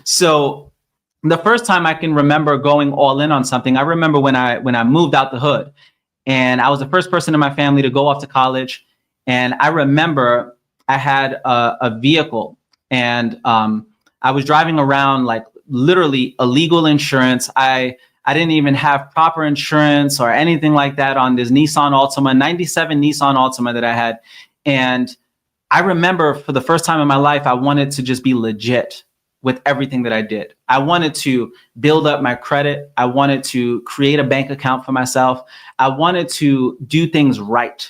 So the first time I can remember going all in on something, I remember when I moved out the hood, and I was the first person in my family to go off to college. And I remember I had a vehicle, and I was driving around like literally illegal insurance. I didn't even have proper insurance or anything like that on this Nissan Altima, 97 Nissan Altima that I had. And I remember for the first time in my life, I wanted to just be legit with everything that I did. I wanted to build up my credit. I wanted to create a bank account for myself. I wanted to do things right.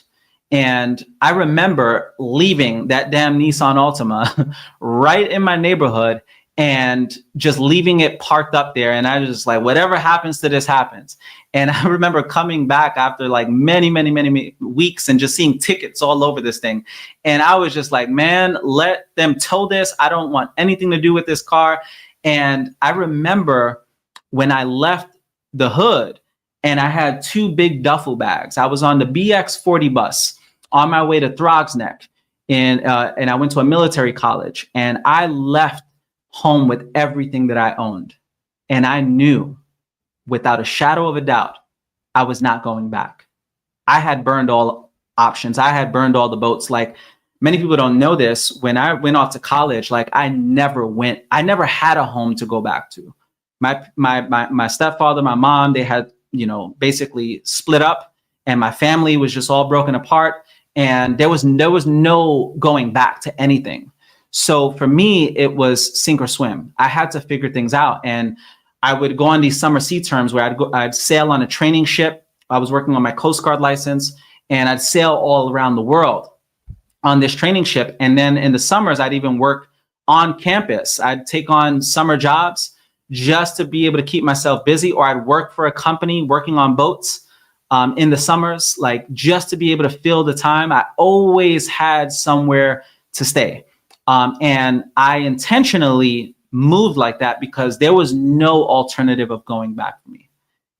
And I remember leaving that damn Nissan Altima right in my neighborhood and just leaving it parked up there. And I was just like, whatever happens to this happens. And I remember coming back after like many weeks and just seeing tickets all over this thing. And I was just like, man, let them tow this. I don't want anything to do with this car. And I remember when I left the hood and I had 2 big duffel bags. I was on the BX40 bus on my way to Throgs Neck. And I went to a military college, and I left home with everything that I owned. And I knew without a shadow of a doubt, I was not going back. I had burned all options. I had burned all the boats. Like, many people don't know this. When I went off to college, like I never had a home to go back to. My stepfather, my mom, they had, basically split up, and my family was just all broken apart. And there was no going back to anything. So for me, it was sink or swim. I had to figure things out. And I would go on these summer sea terms where I'd sail on a training ship. I was working on my Coast Guard license, and I'd sail all around the world on this training ship. And then in the summers, I'd even work on campus. I'd take on summer jobs just to be able to keep myself busy, or I'd work for a company working on boats in the summers, like just to be able to fill the time. I always had somewhere to stay. And I intentionally moved like that because there was no alternative of going back for me.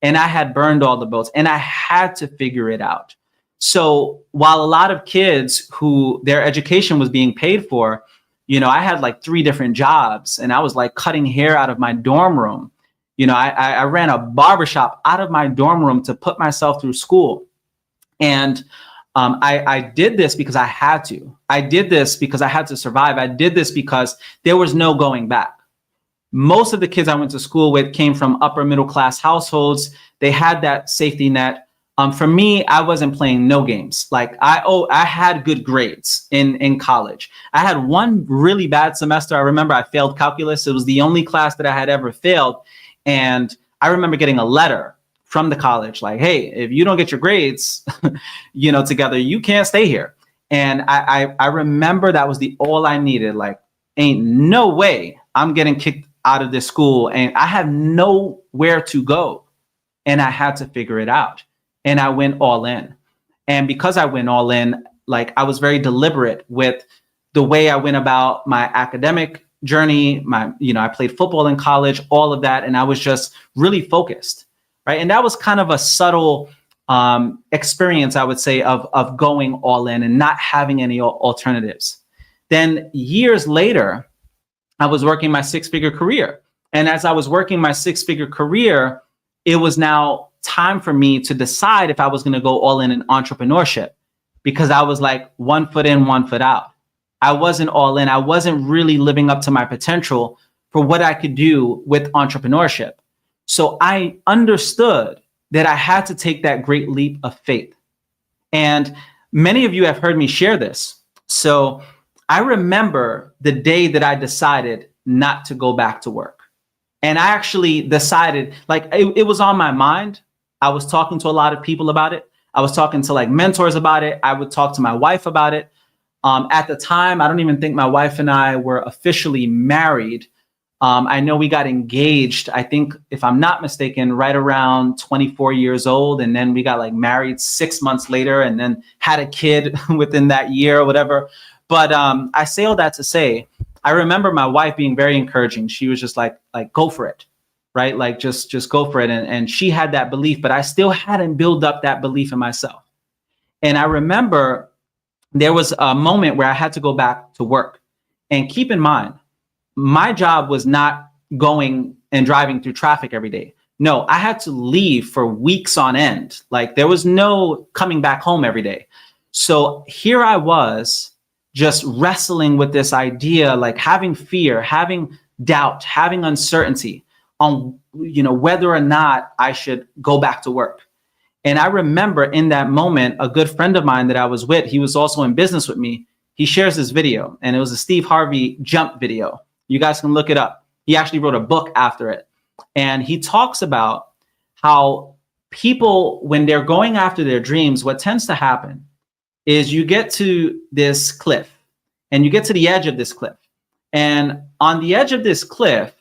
And I had burned all the boats, and I had to figure it out. So while a lot of kids who their education was being paid for, I had like 3 different jobs, and I was like cutting hair out of my dorm room. I ran a barbershop out of my dorm room to put myself through school. And I did this because I had to. I did this because I had to survive. I did this because there was no going back. Most of the kids I went to school with came from upper middle class households. They had that safety net. For me, I wasn't playing no games. Like I had good grades in college. I had one really bad semester. I remember I failed calculus. It was the only class that I had ever failed. And I remember getting a letter from the college like, hey, if you don't get your grades, together, you can't stay here. And I remember that was all I needed. Like, ain't no way I'm getting kicked out of this school, and I have nowhere to go. And I had to figure it out. And I went all in. And because I went all in, like I was very deliberate with the way I went about my academic journey. I played football in college, all of that. And I was just really focused, right? And that was kind of a subtle experience, I would say, of going all in and not having any alternatives. Then years later, I was working my six-figure career. And as I was working my six-figure career, it was now time for me to decide if I was going to go all in entrepreneurship, because I was like 1 foot in, 1 foot out. I wasn't all in. I wasn't really living up to my potential for what I could do with entrepreneurship. So I understood that I had to take that great leap of faith. And many of you have heard me share this. So I remember the day that I decided not to go back to work. And I actually decided, like, it was on my mind. I was talking to a lot of people about it. I was talking to like mentors about it. I would talk to my wife about it. At the time, I don't even think my wife and I were officially married. I know we got engaged, I think, if I'm not mistaken, right around 24 years old. And then we got like married 6 months later and then had a kid within that year or whatever. But I say all that to say, I remember my wife being very encouraging. She was just like, go for it, right? Like, just go for it. And she had that belief, but I still hadn't built up that belief in myself. And I remember there was a moment where I had to go back to work. And keep in mind, my job was not going and driving through traffic every day. No, I had to leave for weeks on end. Like, there was no coming back home every day. So here I was just wrestling with this idea, like having fear, having doubt, having uncertainty on, whether or not I should go back to work. And I remember in that moment, a good friend of mine that I was with, he was also in business with me. He shares this video, and it was a Steve Harvey jump video. You guys can look it up. He actually wrote a book after it. And he talks about how people, when they're going after their dreams, what tends to happen is you get to this cliff and you get to the edge of this cliff. And on the edge of this cliff,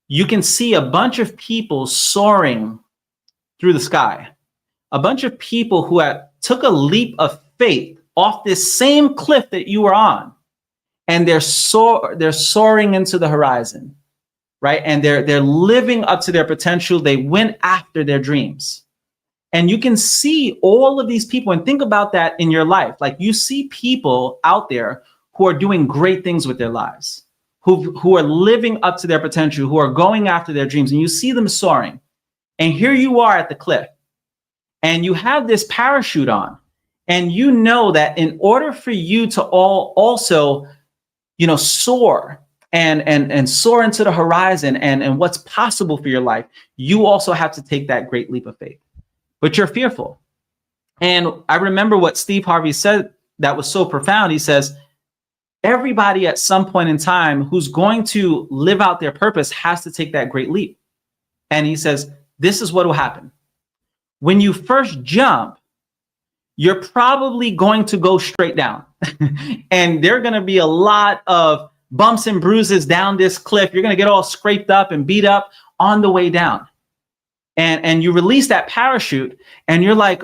you can see a bunch of people soaring through the sky. A bunch of people who took a leap of faith off this same cliff that you were on. And they're soaring into the horizon, right? And they're living up to their potential. They went after their dreams. And you can see all of these people, and think about that in your life. Like, you see people out there who are doing great things with their lives, who are living up to their potential, who are going after their dreams, and you see them soaring. And here you are at the cliff, and you have this parachute on, and you know that in order for you to also soar and soar into the horizon and what's possible for your life, you also have to take that great leap of faith. But you're fearful. And I remember what Steve Harvey said that was so profound. He says, everybody at some point in time who's going to live out their purpose has to take that great leap. And he says, this is what will happen. When you first jump, you're probably going to go straight down. And there are going to be a lot of bumps and bruises down this cliff. You're going to get all scraped up and beat up on the way down. And you release that parachute and you're like,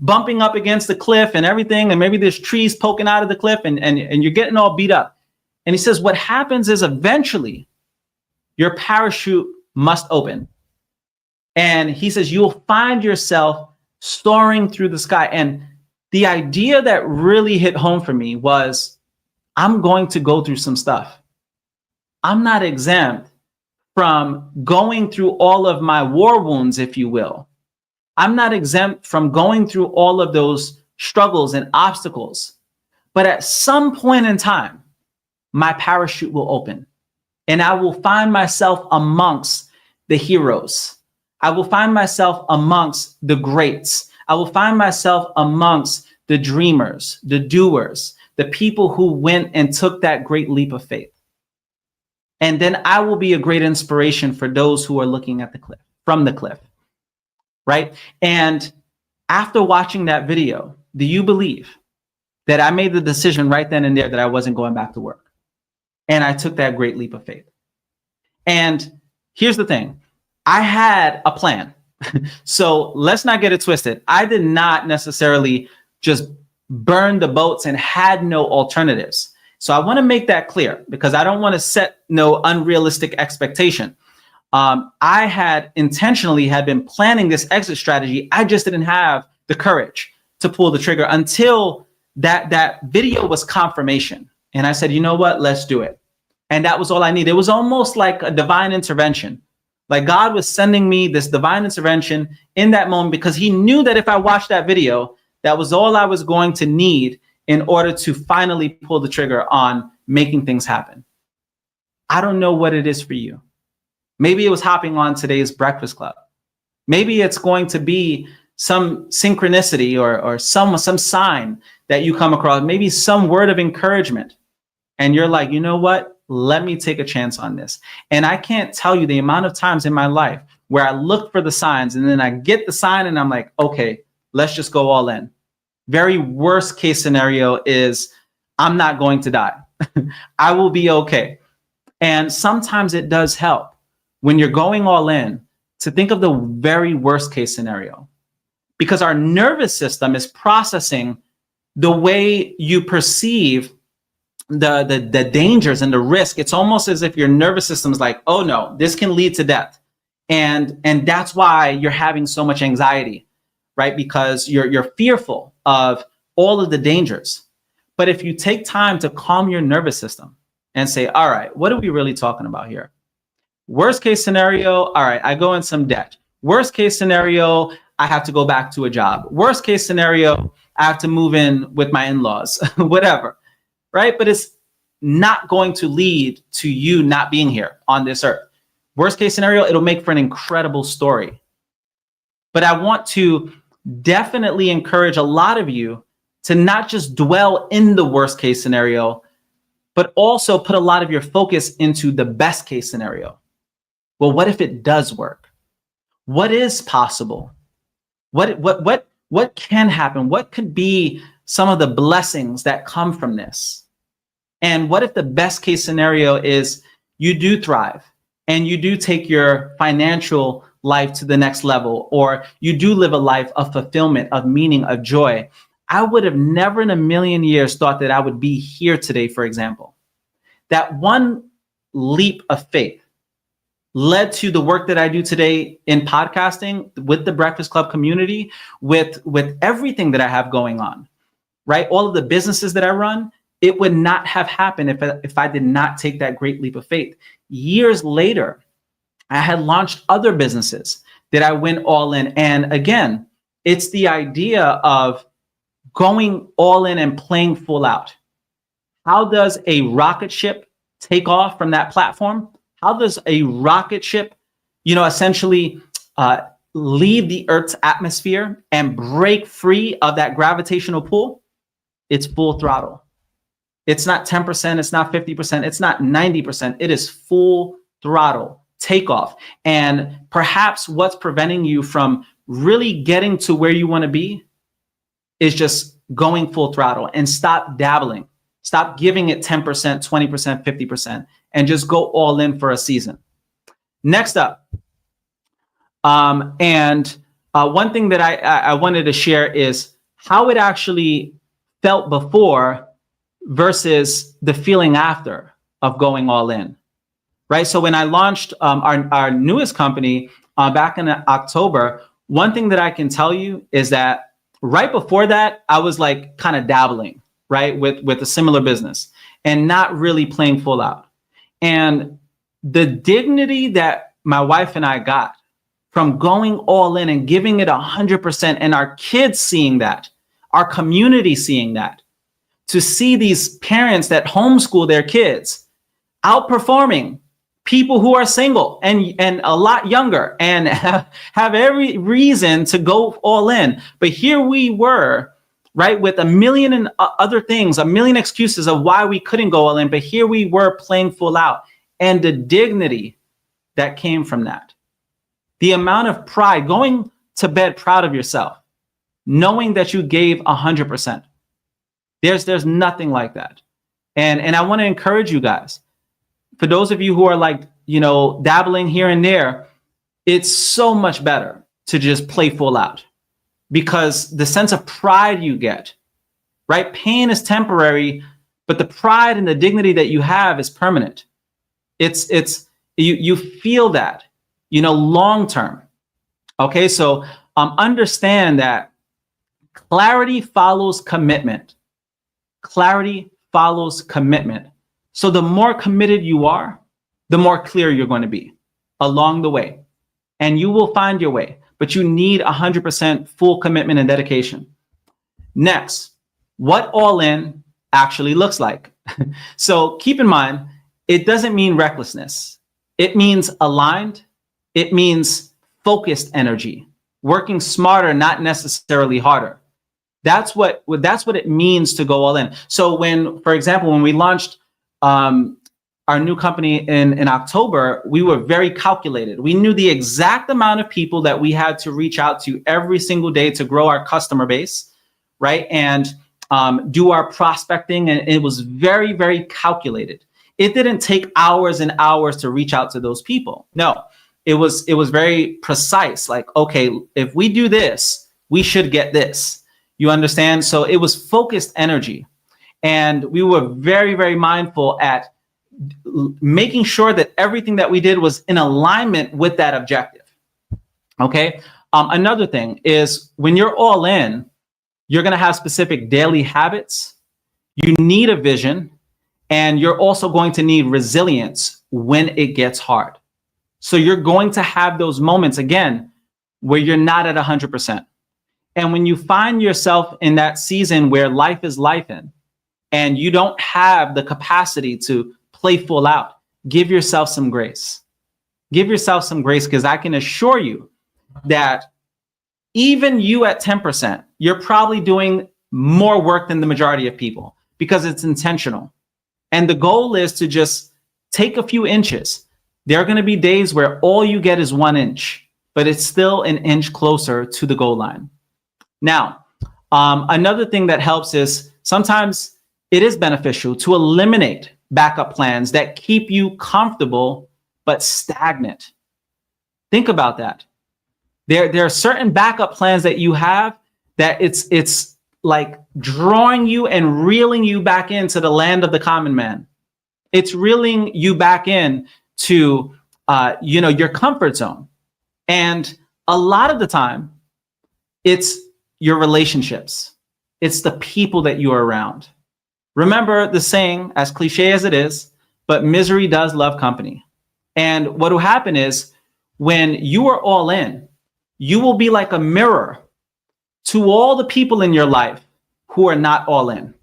bumping up against the cliff and everything. And maybe there's trees poking out of the cliff and you're getting all beat up. And he says, what happens is eventually your parachute must open. And he says, you'll find yourself soaring through the sky. And the idea that really hit home for me was, I'm going to go through some stuff. I'm not exempt from going through all of my war wounds, if you will. I'm not exempt from going through all of those struggles and obstacles. But at some point in time, my parachute will open and I will find myself amongst the heroes. I will find myself amongst the greats. I will find myself amongst the dreamers, the doers, the people who went and took that great leap of faith. And then I will be a great inspiration for those who are looking at the cliff, from the cliff, right? And after watching that video, do you believe that I made the decision right then and there that I wasn't going back to work? And I took that great leap of faith. And here's the thing. I had a plan. So let's not get it twisted. I did not necessarily just burn the boats and had no alternatives. So I want to make that clear because I don't want to set no unrealistic expectation. I had intentionally had been planning this exit strategy. I just didn't have the courage to pull the trigger until that video was confirmation. And I said, you know what, let's do it. And that was all I needed. It was almost like a divine intervention. Like God was sending me this divine intervention in that moment, because he knew that if I watched that video, that was all I was going to need in order to finally pull the trigger on making things happen. I don't know what it is for you. Maybe it was hopping on today's Breakfast Club. Maybe it's going to be some synchronicity or some sign that you come across, maybe some word of encouragement. And you're like, you know what? Let me take a chance on this. And I can't tell you the amount of times in my life where I look for the signs and then I get the sign and I'm like, okay, let's just go all in. Very worst case scenario is I'm not going to die. I will be okay. And sometimes it does help when you're going all in to think of the very worst case scenario, because our nervous system is processing the way you perceive the dangers and the risk. It's almost as if your nervous system is like, oh no, this can lead to death. And that's why you're having so much anxiety, right? Because you're fearful of all of the dangers. But if you take time to calm your nervous system and say, all right, what are we really talking about here? Worst case scenario, all right, I go in some debt. Worst case scenario, I have to go back to a job. Worst case scenario, I have to move in with my in-laws, whatever, right? But it's not going to lead to you not being here on this earth. Worst case scenario, it'll make for an incredible story. But I want to definitely encourage a lot of you to not just dwell in the worst case scenario, but also put a lot of your focus into the best case scenario. Well, what if it does work? What is possible? What can happen? What could be some of the blessings that come from this? And what if the best case scenario is you do thrive and you do take your financial life to the next level, or you do live a life of fulfillment, of meaning, of joy? I would have never in a million years thought that I would be here today, for example. That one leap of faith led to the work that I do today in podcasting with the Breakfast Club community, with everything that I have going on, right? All of the businesses that I run, it would not have happened if I did not take that great leap of faith. Years later, I had launched other businesses that I went all in. And again, it's the idea of going all in and playing full out. How does a rocket ship take off from that platform? How does a rocket ship, essentially leave the Earth's atmosphere and break free of that gravitational pull? It's full throttle. It's not 10%, it's not 50%, it's not 90%. It is full throttle takeoff. And perhaps what's preventing you from really getting to where you want to be is just going full throttle, and stop dabbling. Stop giving it 10%, 20%, 50%, and just go all in for a season. Next up, one thing that I wanted to share is how it actually felt before versus the feeling after of going all in, right? So when I launched our newest company back in October, one thing that I can tell you is that right before that, I was like kind of dabbling, right, with a similar business and not really playing full out. And the dignity that my wife and I got from going all in and giving it 100%, and our kids seeing that, our community seeing that, to see these parents that homeschool their kids outperforming people who are single and a lot younger and have every reason to go all in. But here we were, right, with a million and other things, a million excuses of why we couldn't go all in. But here we were playing full out, and the dignity that came from that, the amount of pride, going to bed proud of yourself, knowing that you gave 100%. There's nothing like that. And I want to encourage you guys, for those of you who are like, dabbling here and there, it's so much better to just play full out, because the sense of pride you get, right? Pain is temporary, but the pride and the dignity that you have is permanent. You feel that. long term. Okay, so understand that clarity follows commitment. Clarity follows commitment. So the more committed you are, the more clear you're going to be along the way. And you will find your way, but you need 100% full commitment and dedication. Next, what all in actually looks like. So keep in mind, it doesn't mean recklessness. It means aligned. It means focused energy, working smarter, not necessarily harder. That's what it means to go all in. So for example, when we launched our new company in October, we were very calculated. We knew the exact amount of people that we had to reach out to every single day to grow our customer base, right? And do our prospecting. And it was very, very calculated. It didn't take hours and hours to reach out to those people. No, it was very precise. Like, okay, if we do this, we should get this. You understand? So it was focused energy. And we were very, very mindful at making sure that everything that we did was in alignment with that objective. Okay. Another thing is when you're all in, you're going to have specific daily habits. You need a vision, and you're also going to need resilience when it gets hard. So you're going to have those moments again where you're not at 100%. And when you find yourself in that season where life is lifing and you don't have the capacity to play full out, give yourself some grace. Give yourself some grace, because I can assure you that even you at 10%, you're probably doing more work than the majority of people, because it's intentional. And the goal is to just take a few inches. There are going to be days where all you get is 1 inch, but it's still an inch closer to the goal line. Now, another thing that helps is sometimes it is beneficial to eliminate backup plans that keep you comfortable but stagnant. Think about that. There are certain backup plans that you have that it's like drawing you and reeling you back into the land of the common man. It's reeling you back in to your comfort zone. And a lot of the time, it's your relationships. It's the people that you are around. Remember the saying, as cliche as it is, but misery does love company. And what will happen is when you are all in, you will be like a mirror to all the people in your life who are not all in,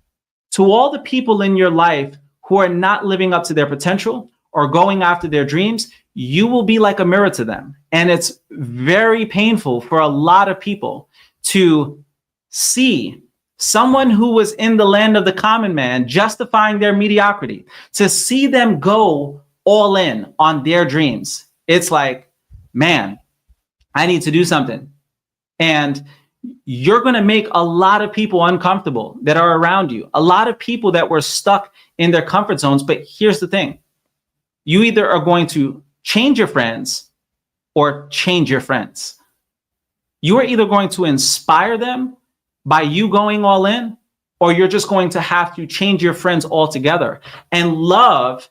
to all the people in your life who are not living up to their potential or going after their dreams. You will be like a mirror to them. And it's very painful for a lot of people to see someone who was in the land of the common man justifying their mediocrity, to see them go all in on their dreams. It's like, man, I need to do something. And you're going to make a lot of people uncomfortable that are around you, a lot of people that were stuck in their comfort zones. But here's the thing. You either are going to change your friends or change your friends. You are either going to inspire them by you going all in, or you're just going to have to change your friends altogether and love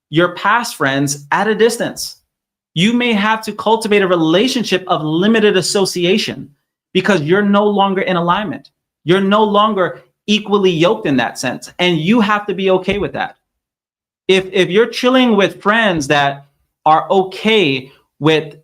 your past friends at a distance. You may have to cultivate a relationship of limited association because you're no longer in alignment. You're no longer equally yoked in that sense. And you have to be okay with that. If you're chilling with friends that are okay with,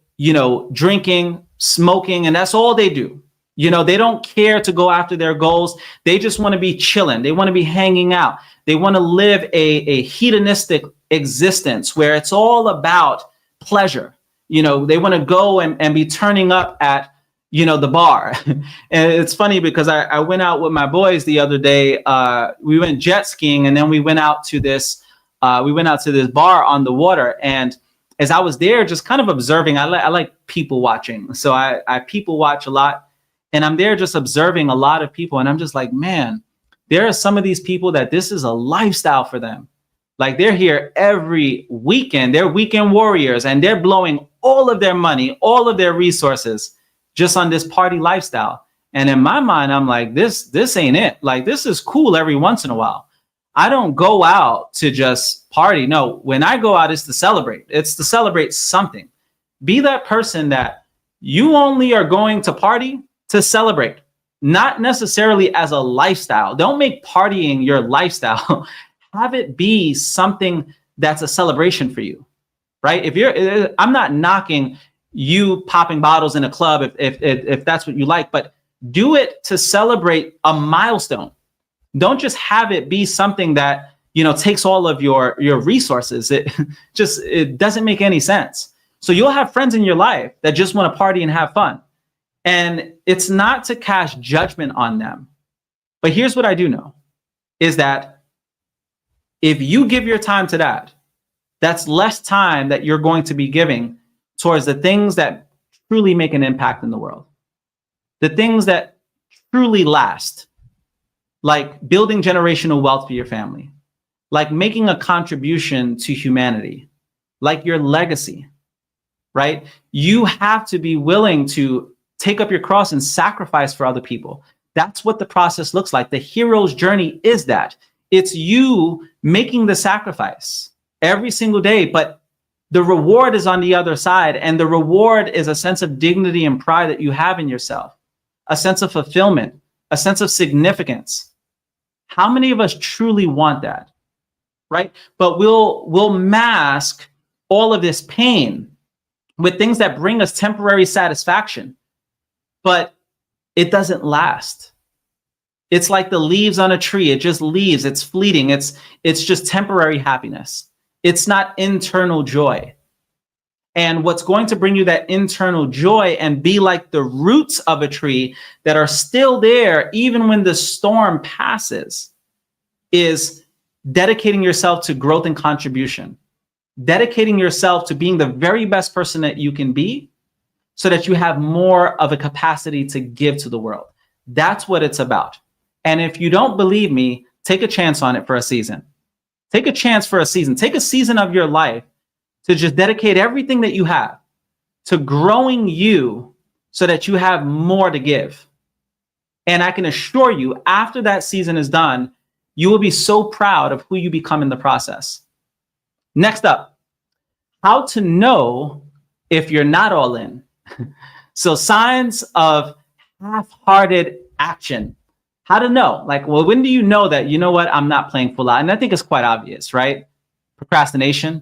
drinking, smoking, and that's all they do. They don't care to go after their goals. They just want to be chilling. They want to be hanging out. They want to live a hedonistic existence where it's all about pleasure. They want to go and be turning up at, the bar. And it's funny because I went out with my boys the other day. We went jet skiing, and then we went out to this bar on the water. And as I was there, just kind of observing, I like people watching. So I people watch a lot. And I'm there just observing a lot of people. And I'm just like, man, there are some of these people that this is a lifestyle for them. Like they're here every weekend. They're weekend warriors, and they're blowing all of their money, all of their resources just on this party lifestyle. And in my mind, I'm like, this ain't it. Like, this is cool every once in a while. I don't go out to just party. No, when I go out, it's to celebrate. It's to celebrate something. Be that person that you only are going to party to celebrate, not necessarily as a lifestyle. Don't make partying your lifestyle. Have it be something that's a celebration for you, right? I'm not knocking you popping bottles in a club if that's what you like, but do it to celebrate a milestone. Don't just have it be something that, takes all of your resources. It doesn't make any sense. So you'll have friends in your life that just want to party and have fun. And it's not to cast judgment on them. But here's what I do know is that if you give your time to that, that's less time that you're going to be giving towards the things that truly make an impact in the world. The things that truly last, like building generational wealth for your family, like making a contribution to humanity, like your legacy, right? You have to be willing to take up your cross and sacrifice for other people. That's what the process looks like. The hero's journey is that. It's you making the sacrifice every single day, but the reward is on the other side. And the reward is a sense of dignity and pride that you have in yourself, a sense of fulfillment, a sense of significance. How many of us truly want that, right? But we'll mask all of this pain with things that bring us temporary satisfaction, but it doesn't last. It's like the leaves on a tree. It just leaves. It's fleeting. It's just temporary happiness. It's not internal joy. And what's going to bring you that internal joy and be like the roots of a tree that are still there even when the storm passes is dedicating yourself to growth and contribution, dedicating yourself to being the very best person that you can be so that you have more of a capacity to give to the world. That's what it's about. And if you don't believe me, take a chance on it for a season. Take a chance for a season. Take a season of your life to just dedicate everything that you have to growing you so that you have more to give. And I can assure you, after that season is done, you will be so proud of who you become in the process. Next up, how to know if you're not all in. So signs of half-hearted action. How to know? Like, well, when do you know that, you know what, I'm not playing full out? And I think it's quite obvious, right? Procrastination,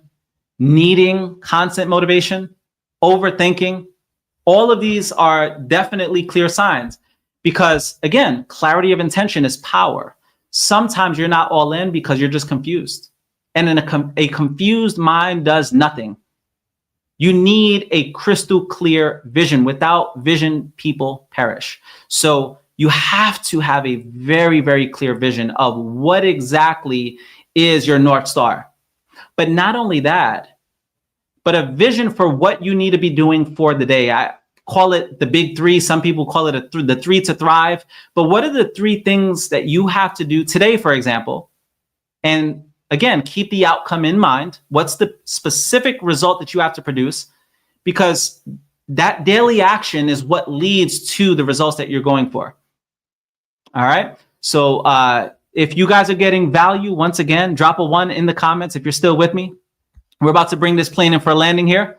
needing constant motivation, overthinking. All of these are definitely clear signs because, again, clarity of intention is power. Sometimes you're not all in because you're just confused. And in a confused mind does nothing. You need a crystal clear vision. Without vision, people perish. So you have to have a very, very clear vision of what exactly is your North Star. But not only that, but a vision for what you need to be doing for the day. I call it the big three. Some people call it the three to thrive. But what are the three things that you have to do today, for example? And again, keep the outcome in mind. What's the specific result that you have to produce? Because that daily action is what leads to the results that you're going for. All right. So if you guys are getting value, once again, drop a 1 in the comments if you're still with me. We're about to bring this plane in for a landing here.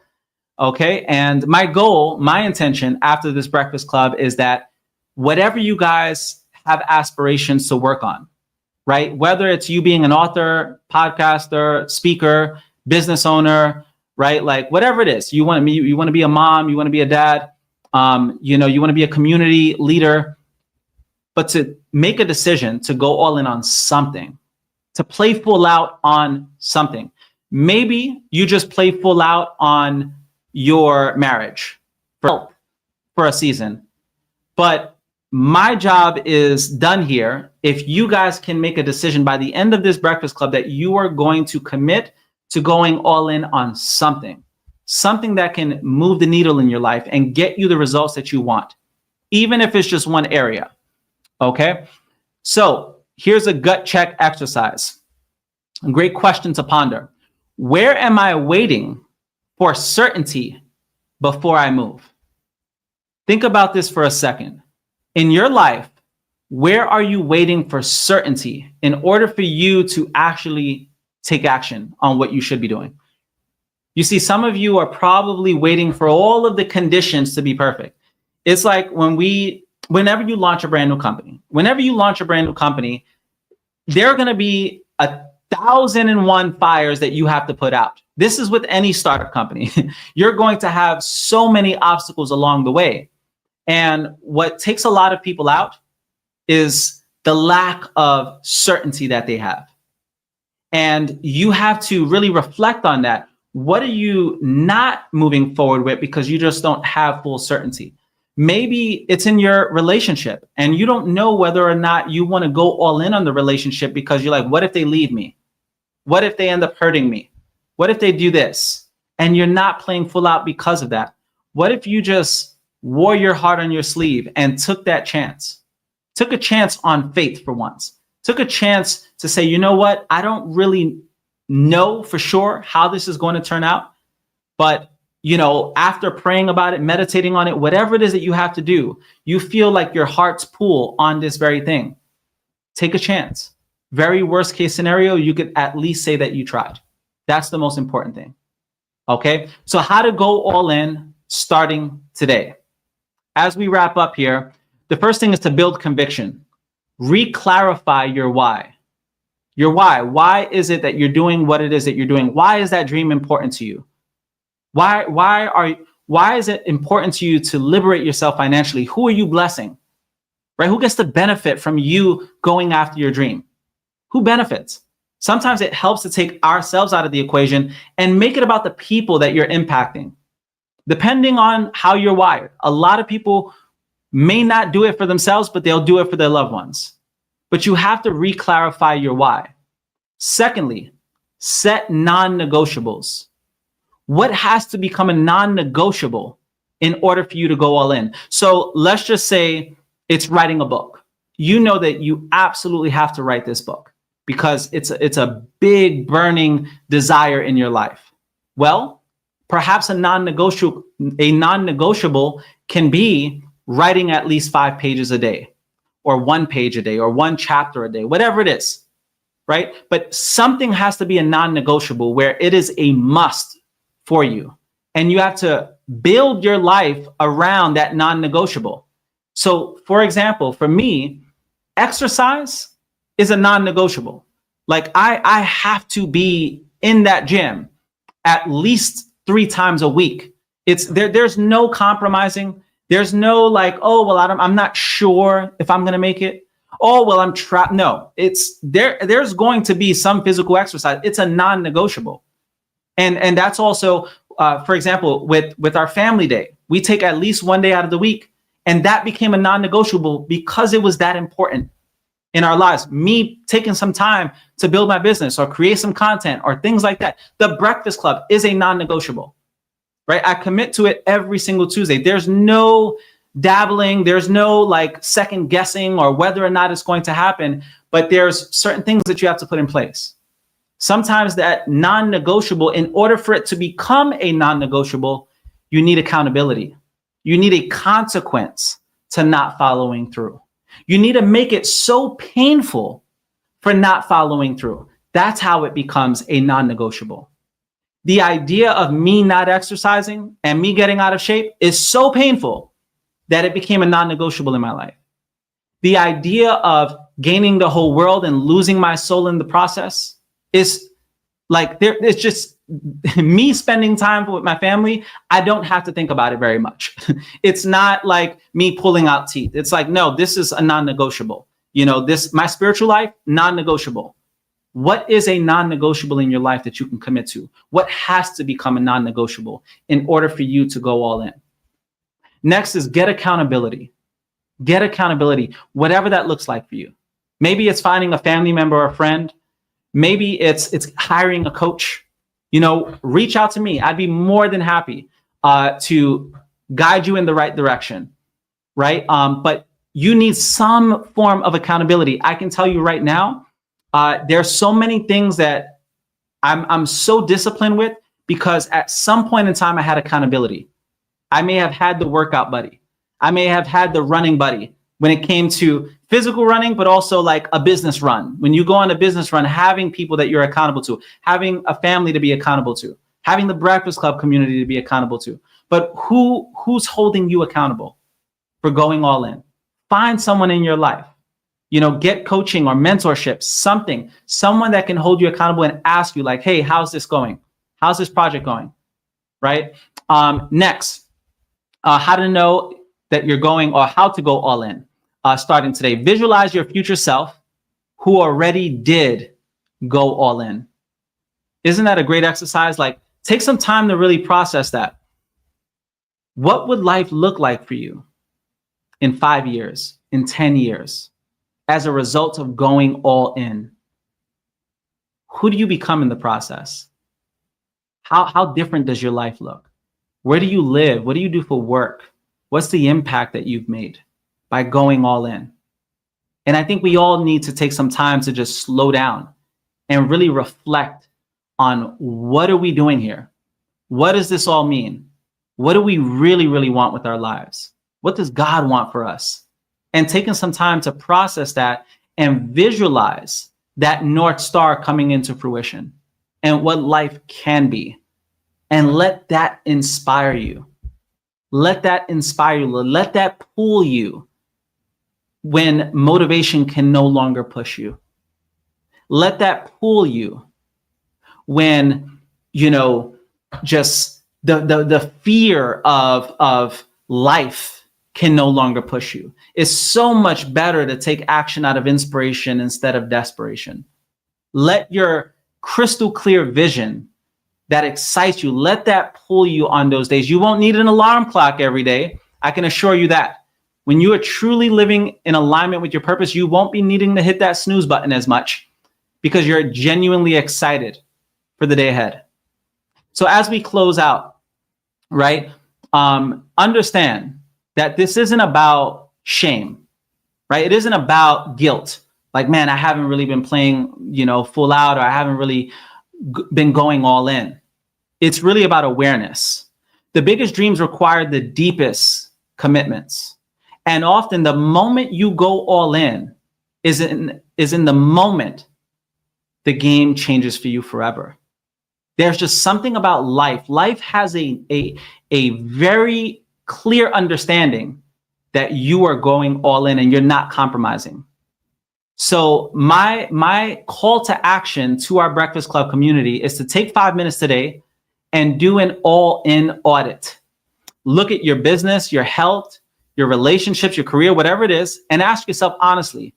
Okay. And my goal, my intention after this Breakfast Club is that whatever you guys have aspirations to work on, right? Whether it's you being an author, podcaster, speaker, business owner, right? Like whatever it is, you want to be a mom, you want to be a dad, you want to be a community leader, but to make a decision to go all in on something, to play full out on something. Maybe you just play full out on your marriage for a season, but my job is done here if you guys can make a decision by the end of this Breakfast Club that you are going to commit to going all in on something that can move the needle in your life and get you the results that you want, even if it's just one area. Okay. So here's a gut check exercise. A great question to ponder. Where am I waiting for certainty before I move? Think about this for a second. In your life, where are you waiting for certainty in order for you to actually take action on what you should be doing? You see, some of you are probably waiting for all of the conditions to be perfect. It's like whenever you launch a brand new company, there are going to be 1,001 fires that you have to put out. This is with any startup company. You're going to have so many obstacles along the way. And what takes a lot of people out is the lack of certainty that they have. And you have to really reflect on that. What are you not moving forward with because you just don't have full certainty? Maybe it's in your relationship and you don't know whether or not you want to go all in on the relationship because you're like, what if they leave me? What if they end up hurting me? What if they do this? And you're not playing full out because of that. What if you just wore your heart on your sleeve and took that chance? Took a chance on faith for once. Took a chance to say, you know what? I don't really know for sure how this is going to turn out. But, after praying about it, meditating on it, whatever it is that you have to do, you feel like your heart's pull on this very thing. Take a chance. Very worst case scenario, you could at least say that you tried. That's the most important thing. Okay. So how to go all in starting today. As we wrap up here, the first thing is to build conviction. Re-clarify your why. Your why. Why is it that you're doing what it is that you're doing? Why is that dream important to you? Why is it important to you to liberate yourself financially? Who are you blessing? Right? Who gets to benefit from you going after your dream? Who benefits? Sometimes it helps to take ourselves out of the equation and make it about the people that you're impacting. Depending on how you're wired, a lot of people may not do it for themselves, but they'll do it for their loved ones. But you have to re-clarify your why. Secondly, set non-negotiables. What has to become a non-negotiable in order for you to go all in? So let's just say it's writing a book. You know that you absolutely have to write this book because it's a big burning desire in your life. Well, perhaps a non-negotiable can be writing at least 5 pages a day, or 1 page a day, or 1 chapter a day, whatever it is, right? But something has to be a non-negotiable where it is a must for you. And you have to build your life around that non-negotiable. So for example, for me, exercise is a non-negotiable. Like I have to be in that gym at least 3 times a week. There's no compromising. There's no like, oh, well, I'm not sure if I'm going to make it. Oh, well, I'm trapped. No, there's going to be some physical exercise. It's a non-negotiable. And that's also, for example, with our family day, we take at least 1 day out of the week. And that became a non-negotiable because it was that important in our lives. Me taking some time to build my business or create some content or things like that. The Breakfast Club is a non-negotiable, right? I commit to it every single Tuesday. There's no dabbling. There's no like second guessing or whether or not it's going to happen. But there's certain things that you have to put in place. Sometimes that non-negotiable, in order for it to become a non-negotiable, you need accountability. You need a consequence to not following through. You need to make it so painful for not following through. That's how it becomes a non-negotiable. The idea of me not exercising and me getting out of shape is so painful that it became a non-negotiable in my life. The idea of gaining the whole world and losing my soul in the process is like, it's just me spending time with my family. I don't have to think about it very much. It's not like me pulling out teeth. It's like, no, this is a non-negotiable. My spiritual life, non-negotiable. What is a non-negotiable in your life that you can commit to? What has to become a non-negotiable in order for you to go all in? Next is get accountability. Get accountability, whatever that looks like for you. Maybe it's finding a family member or a friend. Maybe it's hiring a coach. Reach out to me. I'd be more than happy to guide you in the right direction, right? But you need some form of accountability. I can tell you right now, there's so many things that I'm so disciplined with because at some point in time I had accountability. I may have had the workout buddy. I may have had the running buddy when it came to physical running, but also like a business run. When you go on a business run, having people that you're accountable to, having a family to be accountable to, having the Breakfast Club community to be accountable to. But who's holding you accountable for going all in? Find someone in your life, get coaching or mentorship, someone that can hold you accountable and ask you like, hey, how's this going? How's this project going? Right? Next, how to know that you're going or how to go all in. Starting today, visualize your future self who already did go all in. Isn't that a great exercise? Like, take some time to really process that. What would life look like for you in 5 years, in 10 years, as a result of going all in? Who do you become in the process? How different does your life look? Where do you live? What do you do for work? What's the impact that you've made by going all in? And I think we all need to take some time to just slow down and really reflect on what are we doing here? What does this all mean? What do we really, really want with our lives? What does God want for us? And taking some time to process that and visualize that North Star coming into fruition and what life can be. And let that inspire you. Let that inspire you. Let that pull you when motivation can no longer push you. Let that pull you when, just the fear of life can no longer push you. It's so much better to take action out of inspiration instead of desperation. Let your crystal clear vision that excites you, let that pull you on those days. You won't need an alarm clock every day. I can assure you that. When you are truly living in alignment with your purpose, you won't be needing to hit that snooze button as much because you're genuinely excited for the day ahead. So as we close out, right, understand that this isn't about shame, right? It isn't about guilt. Like, man, I haven't really been playing, full out, or I haven't really been going all in. It's really about awareness. The biggest dreams require the deepest commitments. And often the moment you go all in is in the moment the game changes for you forever. There's just something about life. Life has a very clear understanding that you are going all in and you're not compromising. So my call to action to our Breakfast Club community is to take 5 minutes today and do an all-in audit. Look at your business, your health, your relationships, your career, whatever it is, and ask yourself honestly,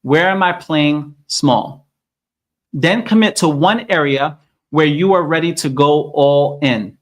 where am I playing small? Then commit to one area where you are ready to go all in.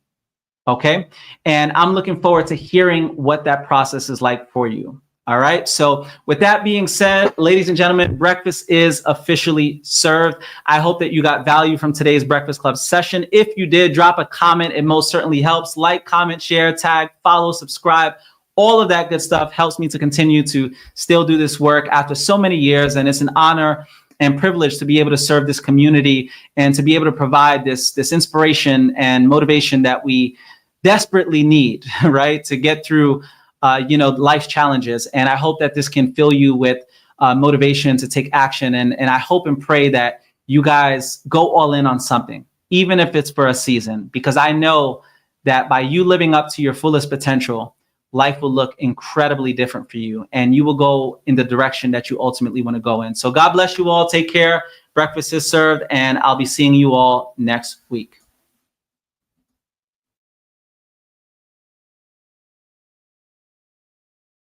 Okay? And I'm looking forward to hearing what that process is like for you. All right. So with that being said, ladies and gentlemen, breakfast is officially served. I hope that you got value from today's Breakfast Club session. If you did, drop a comment. It most certainly helps. Like, comment, share, tag, follow, subscribe. All of that good stuff helps me to continue to still do this work after so many years. And it's an honor and privilege to be able to serve this community and to be able to provide this inspiration and motivation that we desperately need, right, to get through life's challenges. And I hope that this can fill you with motivation to take action. And I hope and pray that you guys go all in on something, even if it's for a season, because I know that by you living up to your fullest potential, life will look incredibly different for you and you will go in the direction that you ultimately want to go in. So God bless you all. Take care. Breakfast is served and I'll be seeing you all next week.